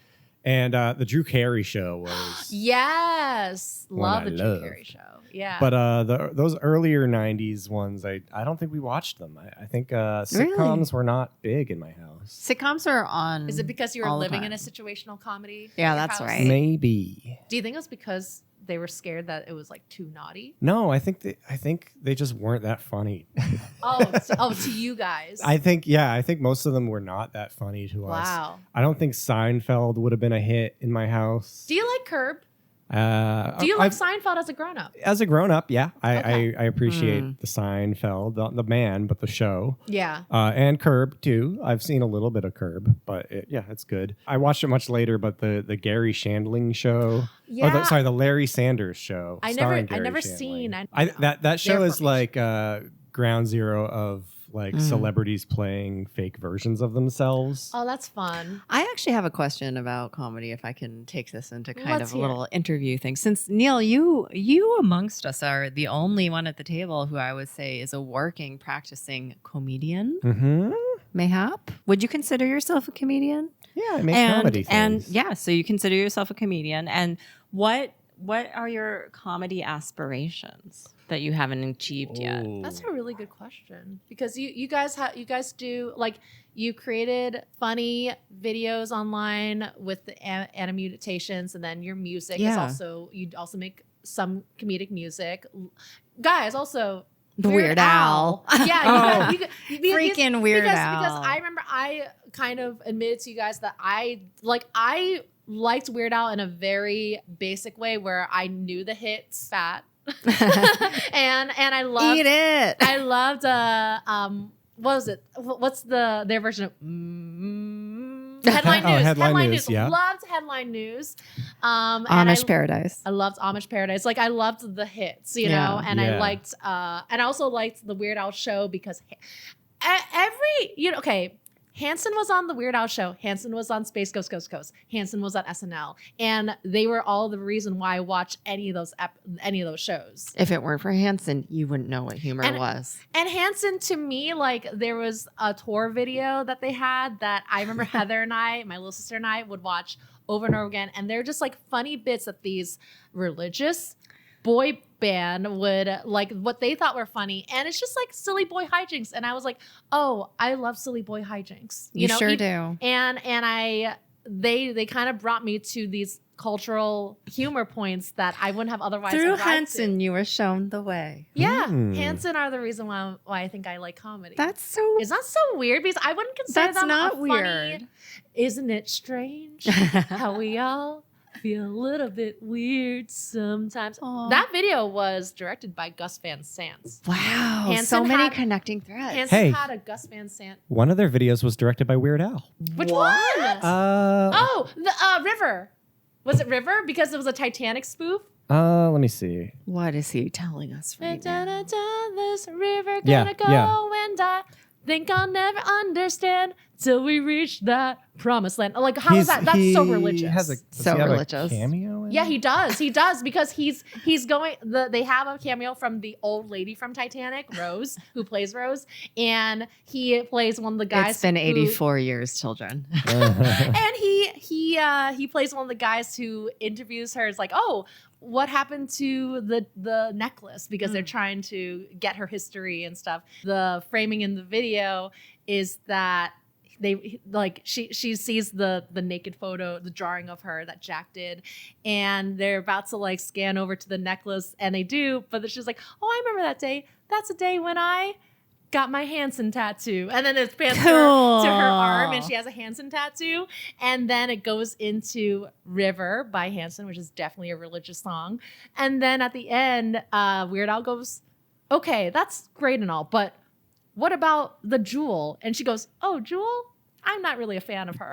and the Drew Carey show was. Yes. One Love I the Drew love. Carey show. Yeah. But those earlier '90s ones, I don't think we watched them. I think sitcoms were not big in my house. Sitcoms are on. is it because you were all the living in a time. situational comedy? Yeah, in your that's house? right. Maybe. Do you think it was because they were scared that it was like too naughty? No, I think they just weren't that funny. To you guys. I think most of them were not that funny to us. Wow. I don't think Seinfeld would have been a hit in my house. Do you like Curb? Do Do you like Seinfeld as a grown up? as a grown up? Yeah, Okay. I appreciate the Seinfeld, the man, but the show, Yeah. and Curb too. I've seen a little bit of Curb, but it's good. I watched it much later, but the Gary Shandling show, Yeah. the Larry Sanders show. I starring never Gary seen. Shandling. That show Their is like ground zero of like celebrities playing fake versions of themselves. Oh, that's fun. I actually have a question about comedy, if I can take this into kind Let's of a hear little interview thing. Since Neil, you amongst us are the only one at the table who I would say is a working, practicing comedian. Mm-hmm. Mayhap, would you consider yourself a comedian? Yeah, I make comedy things. And yeah, so you consider yourself a comedian. And what what are your comedy aspirations that you haven't achieved yet? That's a really good question because you guys do like you created funny videos online with the animations, and then your music is also you also make some comedic music. Guys, also Weird Al. Yeah, Freaking Weird Al. Because I remember I kind of admitted to you guys that I liked Weird Al in a very basic way where I knew the hits fat. and I loved Eat it. I loved what was it? What's their version of headline news? Headline news, yeah. Loved headline news. Amish Paradise. I loved Amish Paradise. Like I loved the hits, you know, and I liked and I also liked the Weird Al show because Hanson was on the Weird Al show. Hanson was on Space Coast Coast Coast. Hanson was on SNL, and they were all the reason why I watched any of those shows. If it weren't for Hanson, you wouldn't know what humor was. And Hanson, to me, like there was a tour video that they had that I remember Heather and I, my little sister and I, would watch over and over again, and they're just like funny bits that these religious boy band would like what they thought were funny, and it's just like silly boy hijinks, and I was like, oh, I love silly boy hijinks. You know, sure do. And they kind of brought me to these cultural humor points that I wouldn't have otherwise. Through Hanson, you were shown the way. Yeah, Hanson are the reason why I think I like comedy. That's so. Is that so weird? Because I wouldn't consider them not funny. weird. Isn't it strange how we all feel a little bit weird sometimes? Aww. That video was directed by Gus Van Sant. Wow, Hanson so many had- connecting threads. Hanson had a Gus Van Sant. One of their videos was directed by Weird Al. Which one? The River. Was it River? Because it was a Titanic spoof? let me see. What is he telling us right now? This river Yeah, gonna go and die. Think I'll never understand till we reach that promised land. Like, how is that? That's so religious. Does So he have religious. A cameo in Yeah, it? he does. He does because he's going. They have a cameo from the old lady from Titanic, Rose, who plays Rose, and he plays one of the guys. It's been 84 years, children. And he plays one of the guys who interviews her. It's like, oh, what happened to the necklace? Because they're trying to get her history and stuff. The framing in the video is that she sees the naked photo, the drawing of her that Jack did, and they're about to like scan over to the necklace, and they do, but she's like, oh, I remember that day. That's the day when I got my Hanson tattoo. And then it pans to her arm, and she has a Hanson tattoo. And then it goes into River by Hanson, which is definitely a religious song. And then at the end, Weird Al goes, okay, that's great and all, but what about the Jewel? And she goes, oh, Jewel? I'm not really a fan of her.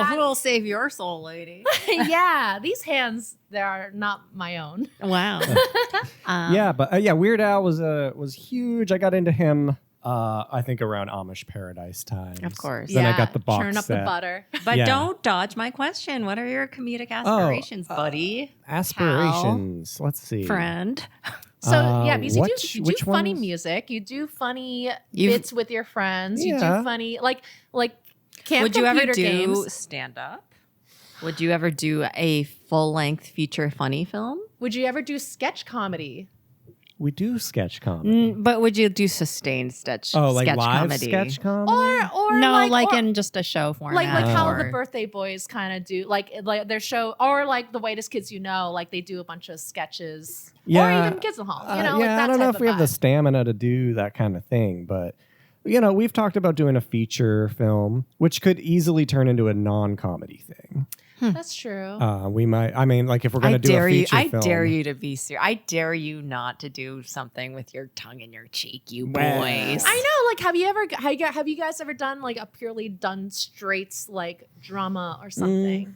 Who'll save your soul, lady? Yeah, these hands, they are not my own. Wow. Weird Al was huge. I got into him, I think around Amish Paradise times. Of course. Then I got the box Churn up set. the butter. But don't dodge my question. What are your comedic aspirations, buddy? Aspirations. Let's see. Friend. So because you do which funny ones? music, you do funny bits with your friends, you do funny like camp Would you ever computer do games. stand up? Would you ever do a full length feature funny film? Would you ever do sketch comedy? We do sketch comedy. But would you do sustained sketch? Like sketch live comedy? sketch comedy? Or No, like in just a show format. like how or- the Birthday Boys kind of do like their show, or like the Whitest Kids You Know, like they do a bunch of sketches, or even Kids in the Hall. You know, like that I don't know type if we of have the vibe. stamina to do that kind of thing, but we've talked about doing a feature film, which could easily turn into a non-comedy thing. That's true. We might. I mean, like if we're going to do a feature I film, dare you to be serious. I dare you not to do something with your tongue in your cheek, you Well, boys. I know. Like, have you guys ever done like a purely done straight like drama or something?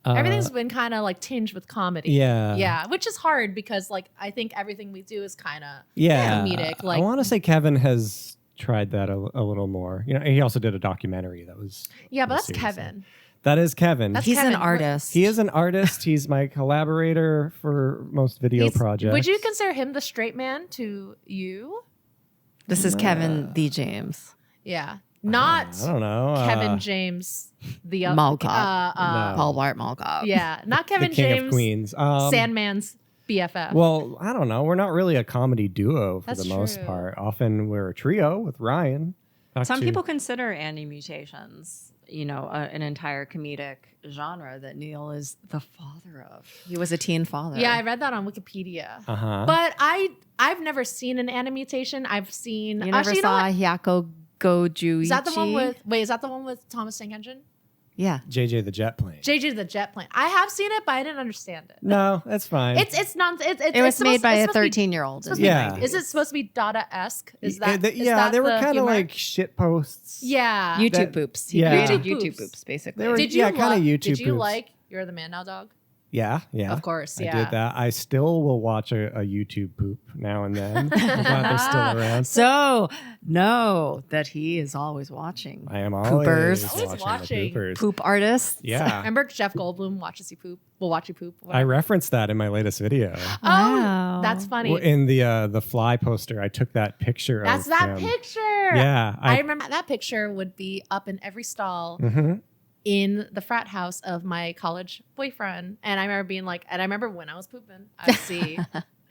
Everything's been kind of like tinged with comedy. Yeah, which is hard because like I think everything we do is kind of comedic. Like I want to say Kevin has tried that a little more. He also did a documentary that was. but that's series. Kevin. That is Kevin. That's He's Kevin. an artist. He is an artist. He's my collaborator for most video projects. Would you consider him the straight man to you? This is Kevin D. James. Yeah, not I don't know. Kevin James, the Mall Cop. No. Paul Blart Mall Cop. Yeah, not Kevin the King James. of Queens. Sandman's BFF. Well, I don't know. We're not really a comedy duo for That's the most true. part. Often we're a trio with Ryan. Some people consider Andy Mutations, an entire comedic genre that Neil is the father of. He was a teen father. Yeah, I read that on Wikipedia. Uh-huh. But I've never seen an animation. I've seen. You never actually, saw you know Hyako Gojuichi? is that the one with? Wait, is that the one with Thomas Tank Engine? Yeah. JJ the Jet Plane. JJ the Jet Plane. I have seen it, but I didn't understand it. No, that's fine. It's not. It was made by a 13-year-old. Yeah. Is it supposed to be Dada-esque? Is Yeah, that? yeah, they were kind kind of like shit posts. Yeah. YouTube That- poops. yeah. He created YouTube YouTube poops. poops, basically. They were- Did you yeah, kinda YouTube Did you poops. like You're the Man Now, Dog? Yeah, yeah. Of course, I yeah. did that. I still will watch a YouTube poop now and then. I'm glad they're still around. So, know that he is always watching. I am Poopers. Always watching. the poopers. Poop artists. Yeah. Remember Jeff Goldblum watches you poop? Will watch you poop. I referenced that in my latest video. Wow. Oh, that's funny. Well, in the Fly poster, I took that picture That's of that him. picture. Yeah. I remember that picture would be up in every stall Mhm. in the frat house of my college boyfriend. And I remember being like, and I remember when I was pooping, I'd see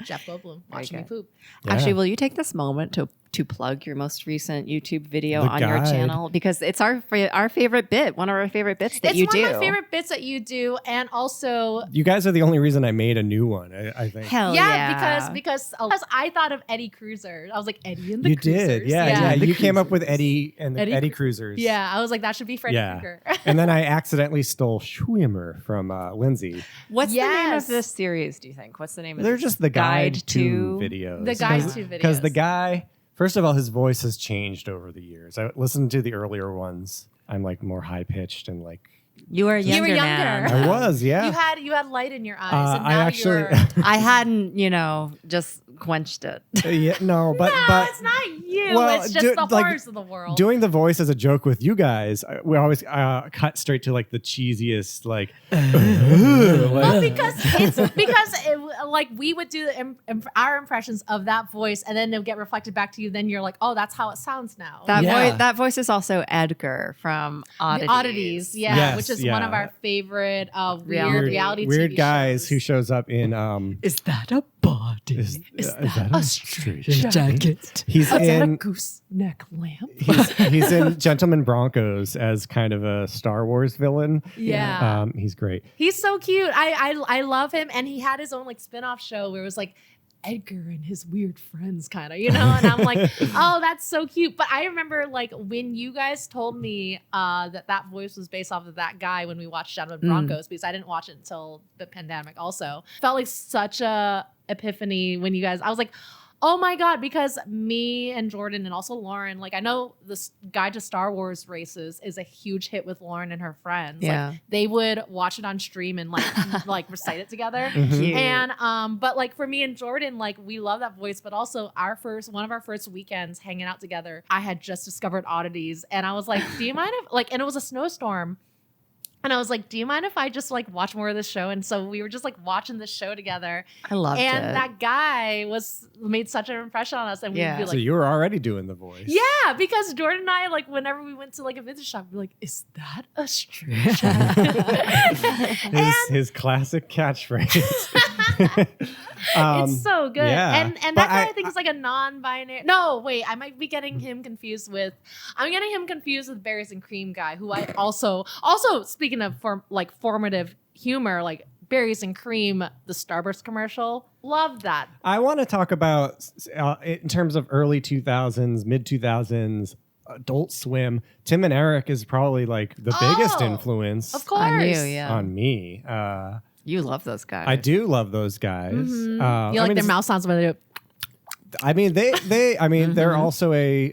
Jeff Goldblum watching me good. poop. Yeah. Actually, will you take this moment to plug your most recent YouTube video The on your guide. channel? Because it's our favorite bit, one of our favorite bits that It's you one do. of my favorite bits that you do. And also, You guys are the only reason I made a new one, I think. Hell yeah, because I thought of Eddie Cruiser. I was like, Eddie and the You Cruisers. did. Yeah. The You came up with Cruisers. Eddie and the Eddie Eddie Cru- Cruisers. Yeah, I was like, that should be Freddy Yeah. Krueger. And then I accidentally stole Schwimmer from Lindsay. What's the name Yes. of this series, do you think? What's the name of They're this? just the guide to to videos. The guide to Because the videos. guy, first of all, his voice has changed over the years. I listened to the earlier ones. I'm like more high pitched and like You were You were younger, younger. man. I was, yeah. You had light in your eyes, and I now actually- you're. I hadn't, just quenched it. Yeah, no, but No, it's not you. Well, it's just do- the like, horrors of the world. doing the voice as a joke with you guys, we always cut straight to like the cheesiest like. well, because like we would do our impressions of that voice, and then it'll get reflected back to you. Then you're like, oh, that's how it sounds now. That voice is also Edgar from The Oddities. Oddities, yeah, Yes, which is yeah. one of our favorite Reality reality weird TV guys shows. who shows up in Is that a body? is that a a straight jacket? He's Is that a in gooseneck lamp? he's in Gentleman Broncos as kind of a Star Wars villain. Yeah. He's great. He's so cute. I love him, and he had his own like spin-off show where it was like Edgar and his weird friends, kind of, and I'm like, oh, that's so cute. But I remember like when you guys told me that voice was based off of that guy when we watched Gentleman Broncos, because I didn't watch it until the pandemic. Also, felt like such a epiphany when you guys. I was like, oh my God, because me and Jordan and also Lauren, like I know this Guide to Star Wars Races is a huge hit with Lauren and her friends. Yeah. Like they would watch it on stream and like recite it together. Cute. And but like for me and Jordan, like we love that voice, but also one of our first weekends hanging out together, I had just discovered Oddities, and I was like, do you mind if like, and it was a snowstorm. And I was like, do you mind if I just like watch more of this show? And so we were just like watching this show together. I loved And it. that guy made such an impression on us. And we'd be So like, you were already doing the voice. yeah, because Jordan and I, like, whenever we went to like a vintage shop, we'd be like, is that a straight jacket? His classic catchphrase. It's so good. yeah. And But that guy I think is like a non-binary. No, wait, I might be getting him confused with Berries and Cream guy, who I also speaking of formative humor, like Berries and Cream, the Starburst commercial. Love that. I want to talk about in terms of early 2000s, mid 2000s, Adult Swim. Tim and Eric is probably like the biggest influence Of course. On you, yeah. on me. You love those guys. I do love those guys. You like their it's- mouth sounds when they do. I mean, they're also a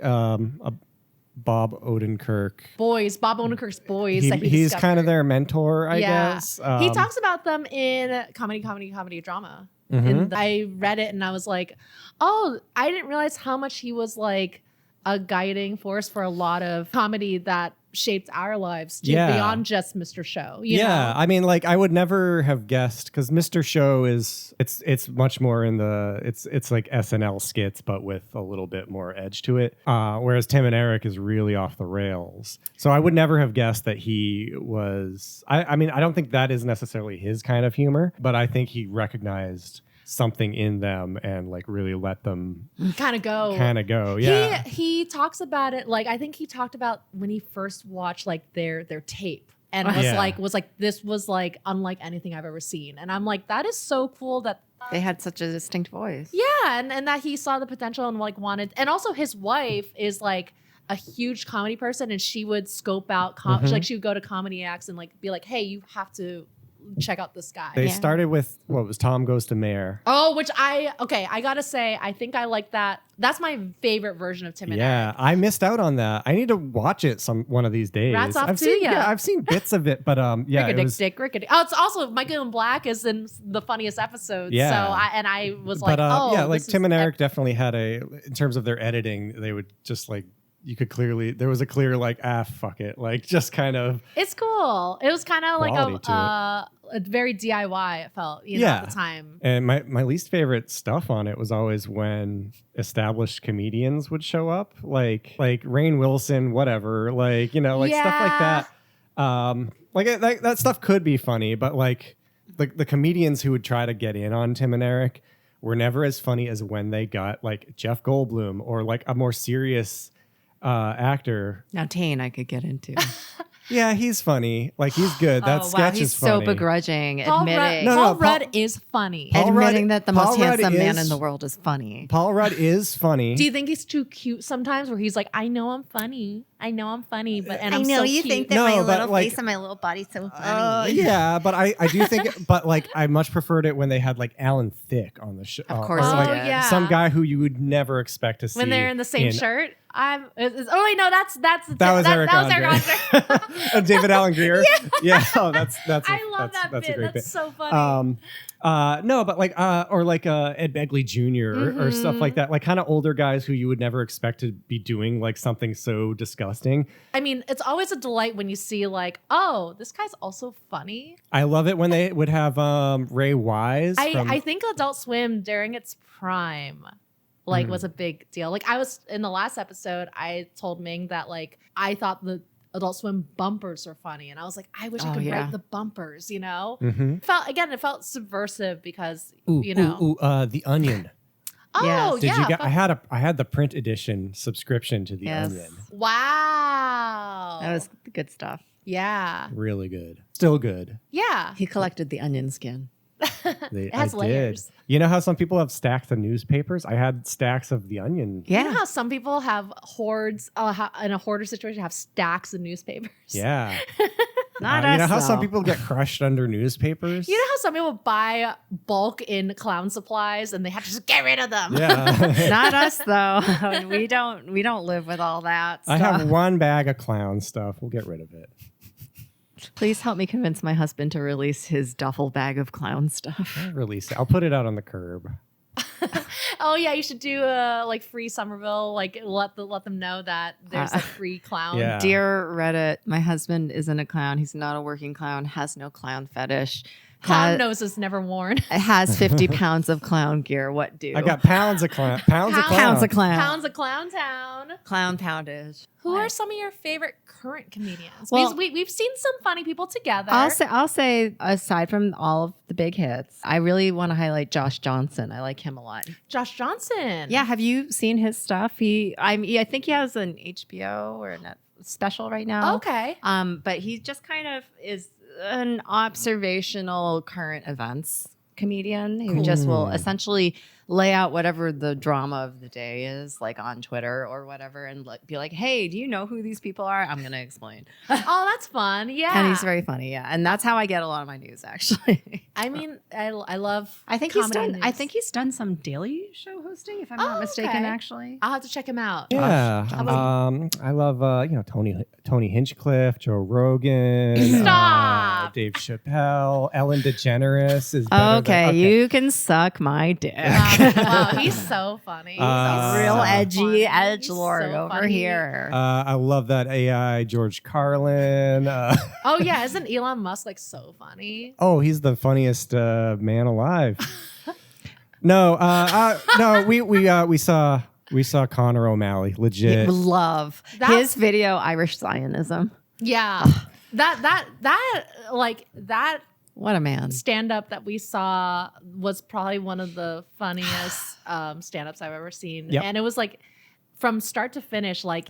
Bob Odenkirk. Bob Odenkirk's boys. that he He's discovered. kind of their mentor, I guess. He talks about them in comedy, drama. Mhm. And I read it and I was like, oh, I didn't realize how much he was like a guiding force for a lot of comedy that shaped our lives too, Yeah. beyond just Mr. Show. You Yeah, know? I mean, like I would never have guessed because Mr. Show is it's much more in the it's like SNL skits, but with a little bit more edge to it. Whereas Tim and Eric is really off the rails. So I would never have guessed that he was. I mean, I don't think that is necessarily his kind of humor, but I think he recognized something in them and like really let them Kind of go. Yeah. He talks about it, like I think he talked about when he first watched like their tape and was Yeah. like this was like unlike anything I've ever seen. And I'm like, that is so cool that They had such a distinct voice. yeah, and that he saw the potential and like wanted, and also his wife is like a huge comedy person, and she would scope out like she would go to comedy acts and like be like, hey, you have to check out this guy. They started with what was Tom Goes to Mayor. Oh, which I gotta say, I think I like that. That's my favorite version of Tim and Eric. I missed out on that. I need to watch it one of these days. Rats off I've to seen, ya. Yeah, I've seen bits of it, but yeah, it was, Rickety. Oh, it's also Michael in Black is in the funniest episodes. Yeah. So I was like, oh, yeah, like this Tim is and Eric definitely had in terms of their editing, they would just like there was a clear like fuck it, like just kind of. It's cool. It was kind of like Quality a very DIY. It felt, you know, at the time. And my least favorite stuff on it was always when established comedians would show up, like Rainn Wilson, whatever, like, you know, like stuff like that. Like that stuff could be funny, but like the comedians who would try to get in on Tim and Eric were never as funny as when they got like Jeff Goldblum or like a more serious actor. Now Tane I could get into. Yeah, he's funny. Like he's good. That sketch he's is funny. so begrudging, Paul admitting Paul Rudd is funny. admitting that the most Paul Rudd handsome man is- in the world is funny. Paul Rudd is funny. Do you think he's too cute sometimes? Where he's like, I know I'm funny, but and I'm I know so you cute. think that No, my but, little like, face and my little body's so funny. Yeah, but I do think, but like I much preferred it when they had like Alan Thicke on the show. Of course Oh, we like did. yeah. some guy who you would never expect to see when they're in the same shirt. Oh wait, no, that's That was Eric Andre. Andre. David Allen Greer. Yeah. Oh, that's I love that that's bit. a great That's bit. so funny. No, but like or like Ed Begley jr. or stuff like that, like kind of older guys who you would never expect to be doing like something so disgusting. I mean, it's always a delight when you see like, oh, this guy's also funny. I love it when they would have Ray Wise. I think Adult Swim during its prime like was a big deal. Like I was in the last episode, I told Ming that like I thought the Adult Swim bumpers are funny, and I was like, I wish I could write the bumpers, you know? It felt subversive because you know. The Onion. Oh Yes. Did yeah. you get? I had the print edition subscription to the Onion. Wow. That was the good stuff. yeah. Really good. Still good. Yeah. He collected the onion skin. It has layers. You know how some people have stacks of newspapers? I had stacks of the Onion. You know how some people have hoards in a hoarder situation have stacks of newspapers? Yeah. Not You know us, how some though. people get crushed under newspapers? You know how some people buy bulk in clown supplies and they have to just get rid of them? Yeah. Not us though. we don't live with all that I stuff. have one bag of clown stuff. We'll get rid of it. Please help me convince my husband to release his duffel bag of clown stuff. I'll release it. I'll put it out on the curb. Oh yeah, you should do like free Somerville. Like let them know that there's a free clown. Yeah. Dear Reddit, my husband isn't a clown. He's not a working clown. Has no clown fetish. Clown noses never worn. Has 50 pounds of clown gear. What do? I got pounds of clown. Pounds of clown. Pounds of clown. Pounds of Clown Town. Clown poundage. Who are some of your favorite current comedians? Well- Because we've seen some funny people together. I'll say aside from all of the big hits, I really want to highlight Josh Johnson. I like him a lot. Josh Johnson. Yeah, have you seen his stuff? I think he has an HBO or a net special right now. Okay. But he just kind of is an observational current events comedian who just will essentially lay out whatever the drama of the day is, like on Twitter or whatever, and be like, hey, do you know who these people are? I'm going to explain. Oh, that's fun. Yeah. And he's very funny, yeah. And that's how I get a lot of my news, actually. I mean, I love. I think he's comedy done. I news. think he's done some Daily Show hosting, if I'm not mistaken. okay. Actually, I'll have to check him out. Yeah. I love Tony Hinchcliffe, Joe Rogan, Stop. Dave Chappelle, Ellen DeGeneres is better okay, than, you can suck my dick. Wow, he's so funny. Real so edgy funny. edgelord He's so over funny. here. I love that AI George Carlin. Oh yeah, isn't Elon Musk like so funny? Oh, he's the funniest man alive. No, we saw Connor O'Malley, legit. Love That's- his video, Irish Zionism. Yeah, that What a man. stand up that we saw was probably one of the funniest stand ups I've ever seen, Yep. and it was like from start to finish, like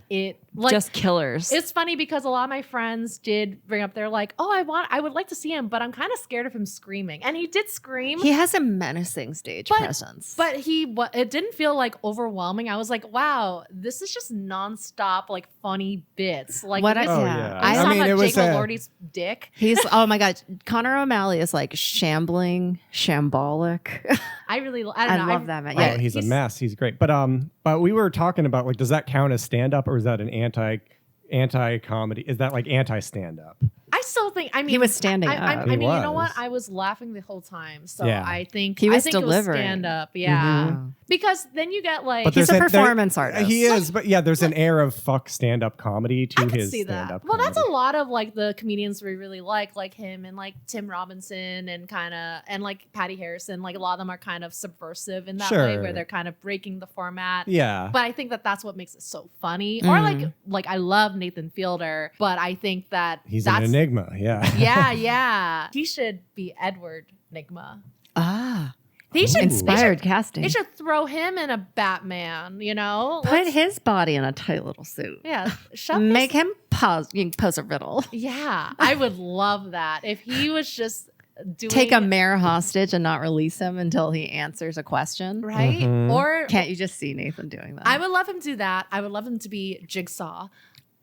Just killers. It's funny because a lot of my friends did bring up, they're like, oh, I would like to see him, but I'm kind of scared of him screaming. And he did scream. He has a menacing stage presence. But it didn't feel like overwhelming. I was like, wow, this is just nonstop, like funny bits. Like What this- I- Oh, Yeah. yeah. I saw mean, about it was Jake Lordy's dick. He's, oh my God, Connor O'Malley is like shambling, shambolic. I don't know. I love that man. Oh, Yeah, he's a mess. He's great. But we were talking about, like, does that count as stand up, or is that an anti comedy? Is that like anti stand up? I still think. I mean, He was standing I up. mean, He you know what? was. I was laughing the whole time, so Yeah. I think He was it delivering. stand up. Yeah, Mhm. because then you get like. But He's a there's performance artist. He is, but yeah, there's an air of fuck stand up comedy to I can his see stand that. up. Well, that's a lot of like the comedians we really like him and like Tim Robinson and like Patty Harrison. Like a lot of them are kind of subversive in that way, Sure. where they're kind of breaking the format. Yeah. But I think that's what makes it so funny. Or Mm. like I love Nathan Fielder, but I think that He's that's an enigma. Yeah. yeah. He should be Edward Nigma. Ah, He should inspired casting. They should throw him in a Batman, you know? Put his body in a tight little suit. Yeah. Shove Make him pose. You can pose a riddle. Yeah. I would love that. If he was just doing Take a mayor hostage and not release him until he answers a question. right? Mhm. Or Can't you just see Nathan doing that? I would love him to do that. I would love him to be Jigsaw.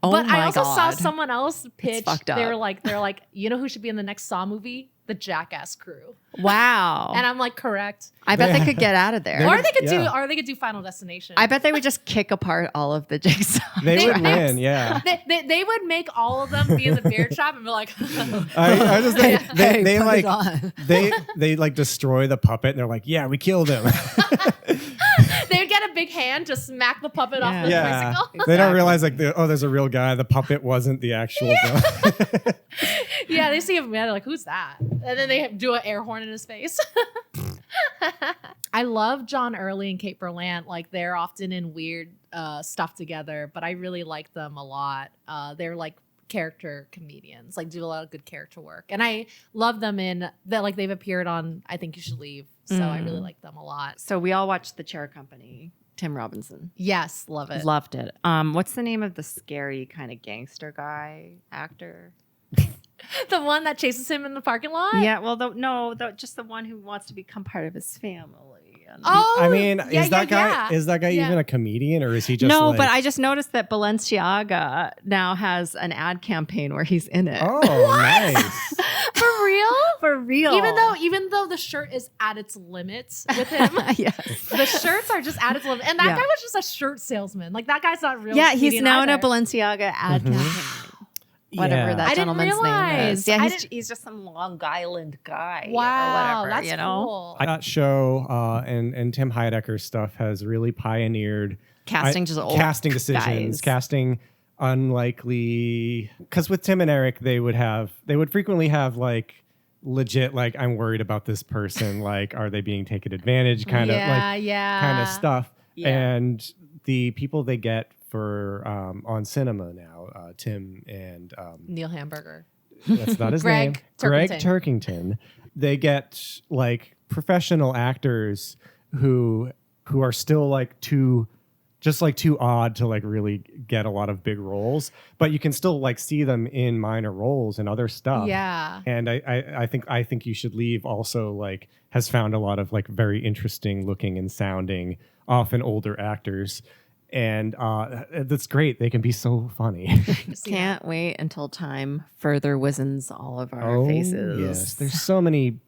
oh But my I also saw God. someone else pitch. fucked up. They're like, you know who should be in the next Saw movie? The Jackass crew. Wow. And I'm like, correct. I bet they could get out of there. Or they could yeah. or they could do Final Destination. I bet they would just kick apart all of the jigsaw. They They- would win. Yeah. they would make all of them be in the beard shop and be like, I just think Hey, they put like it on. they like destroy the puppet and they're like, yeah, we killed him. they would get a big hand to smack the puppet off the yeah. bicycle. They don't realize like there's a real guy. The puppet wasn't the actual guy. Yeah, they see him, they're like, who's that? And then they do an air horn in his face. I love John Early and Kate Berlant. Like, they're often in weird stuff together, but I really like them a lot. They're like character comedians, like do a lot of good character work. And I love them in that, like they've appeared on I Think You Should Leave. So I really like them a lot. So we all watched The Chair Company. Tim Robinson. Yes, love it. Loved it. What's the name of the scary kind of gangster guy actor? The one that chases him in the parking lot? Yeah, well, just the one who wants to become part of his family. And Oh, I mean, yeah, is that yeah. guy Yeah. even a comedian, or is he just no, like, but I just noticed that Balenciaga now has an ad campaign where he's in it. Oh, nice. For real? For real. Even though the shirt is at its limits with him, yes. the shirts are just at its limit. And that Yeah. guy was just a shirt salesman. Like that guy's not real. Yeah, he's comedian now in a either. Balenciaga ad campaign. Whatever Yeah. that I didn't gentleman's name realize. is. Yeah, I he's just some Long Island guy. Wow, or whatever, that's you know? cool. That show and Tim Heidecker's stuff has really pioneered Casting just old casting decisions, guys. casting unlikely. Because with Tim and Eric, they would frequently have like legit like, I'm worried about this person, like are they being taken advantage kind of stuff. Yeah. And the people they get for on cinema now, Tim and Neil Hamburger. that's not his Greg name. Turkington. Greg Turkington. They get like professional actors who are still like too odd to like really get a lot of big roles, but you can still like see them in minor roles and other stuff. Yeah. And I think You Should Leave also like has found a lot of like very interesting looking and sounding, often older actors. And that's great. They can be so funny. Can't wait until time further wizens all of our faces. Yes, there's so many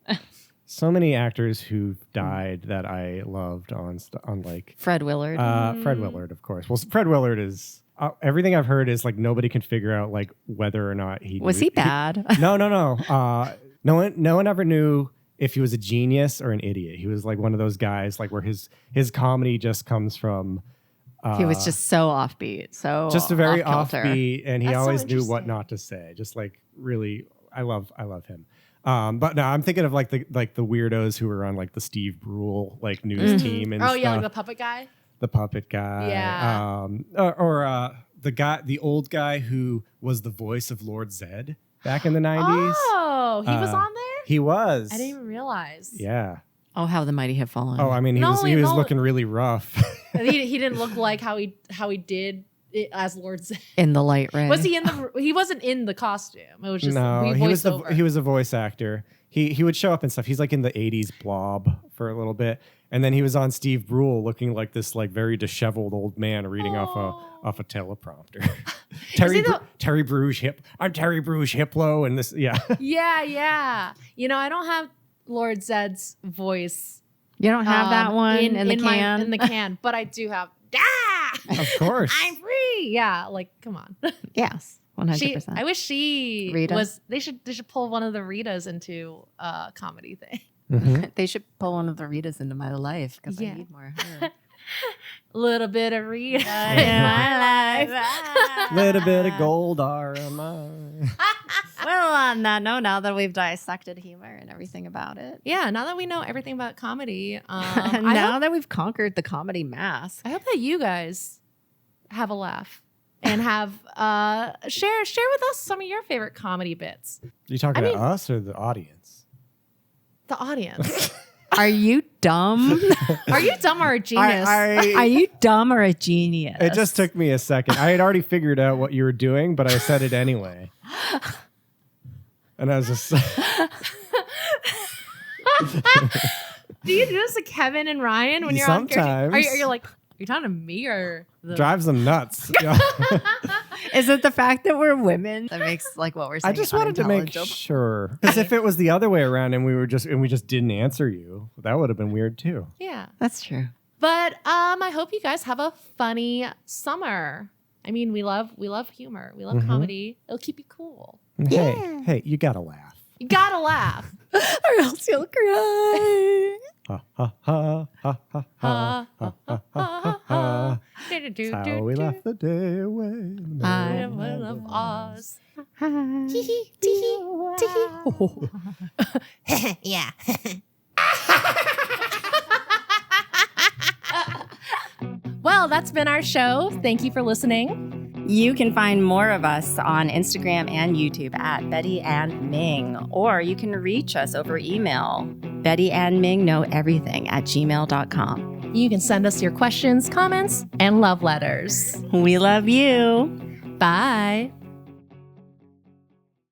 actors who've died that I loved on like Fred Willard. Fred Willard, of course. Well, Fred Willard is everything I've heard is like nobody can figure out like whether or not he Was he bad? No. No one ever knew if he was a genius or an idiot. He was like one of those guys like where his comedy just comes from. He was just so offbeat, so just a very off-kilter. offbeat, and he That's so always knew what interesting. not to say. Just like really, I love him. But no, I'm thinking of like the weirdos who were on like the Steve Brule like news team and Oh stuff. yeah, like the puppet guy. The puppet guy. Yeah. Or the old guy who was the voice of Lord Zed back in the 90s. Oh, he was on there. He was. I didn't even realize. Yeah. Oh, how the mighty have fallen. Oh, I mean, he No, was no. looking really rough. he didn't look like how he did it as Lord Zed. in the light ray. Was he in the? He wasn't in the costume. It was just No, he he was a voice actor. He would show up and stuff. He's like in the 80s Blob for a little bit. And then he was on Steve Brule looking like this like very disheveled old man reading off a teleprompter. Terry Bruges I'm Terry Bruges Hiplo and this Yeah. You know, I don't have Lord Zed's voice. You don't have that one in the can? in the can, but I do have. Of course. I'm free. Yeah, like come on. Yes, 100%. I wish she Rita? was. They should pull one of the Ritas into a comedy thing. Mhm. They should pull one of the Ritas into my life because Yeah. I need more of her. A little bit of Rita in my life. Little bit of gold RMI. Well, on that note, now that we've dissected humor and everything about it, Yeah, now that we know everything about comedy, and now that we've conquered the comedy mask, I hope that you guys have a laugh and have share with us some of your favorite comedy bits. You talking I to mean- us or the audience? The audience. are you dumb? Are you dumb or a genius? Are you dumb or a genius? It just took me a second. I had already figured out what you were doing, but I said it anyway. And I was just Do you do this to Kevin and Ryan when you're on? Sometimes. Are you like, are you talking to me or the? drives them nuts. Yeah. Is it the fact that we're women that makes like what we're saying? I just wanted to make unintelligible? sure. Because if it was the other way around and we just didn't answer you, that would have been weird too. Yeah, That's true. but I hope you guys have a funny summer. I mean, we love humor. We love Mhm. comedy. It'll keep you cool. Hey, you gotta laugh. You gotta laugh. Or else you'll cry. Ha ha ha ha ha ha ha ha ha ha. That's how we laugh the day away. in the middle I of am the one of night. Oz. Yeah. Well, that's been our show. Thank you for listening. You can find more of us on Instagram and YouTube at Betty and Ming, or you can reach us over email, bettyandmingknoweverything @gmail.com. You can send us your questions, comments, and love letters. We love you. Bye.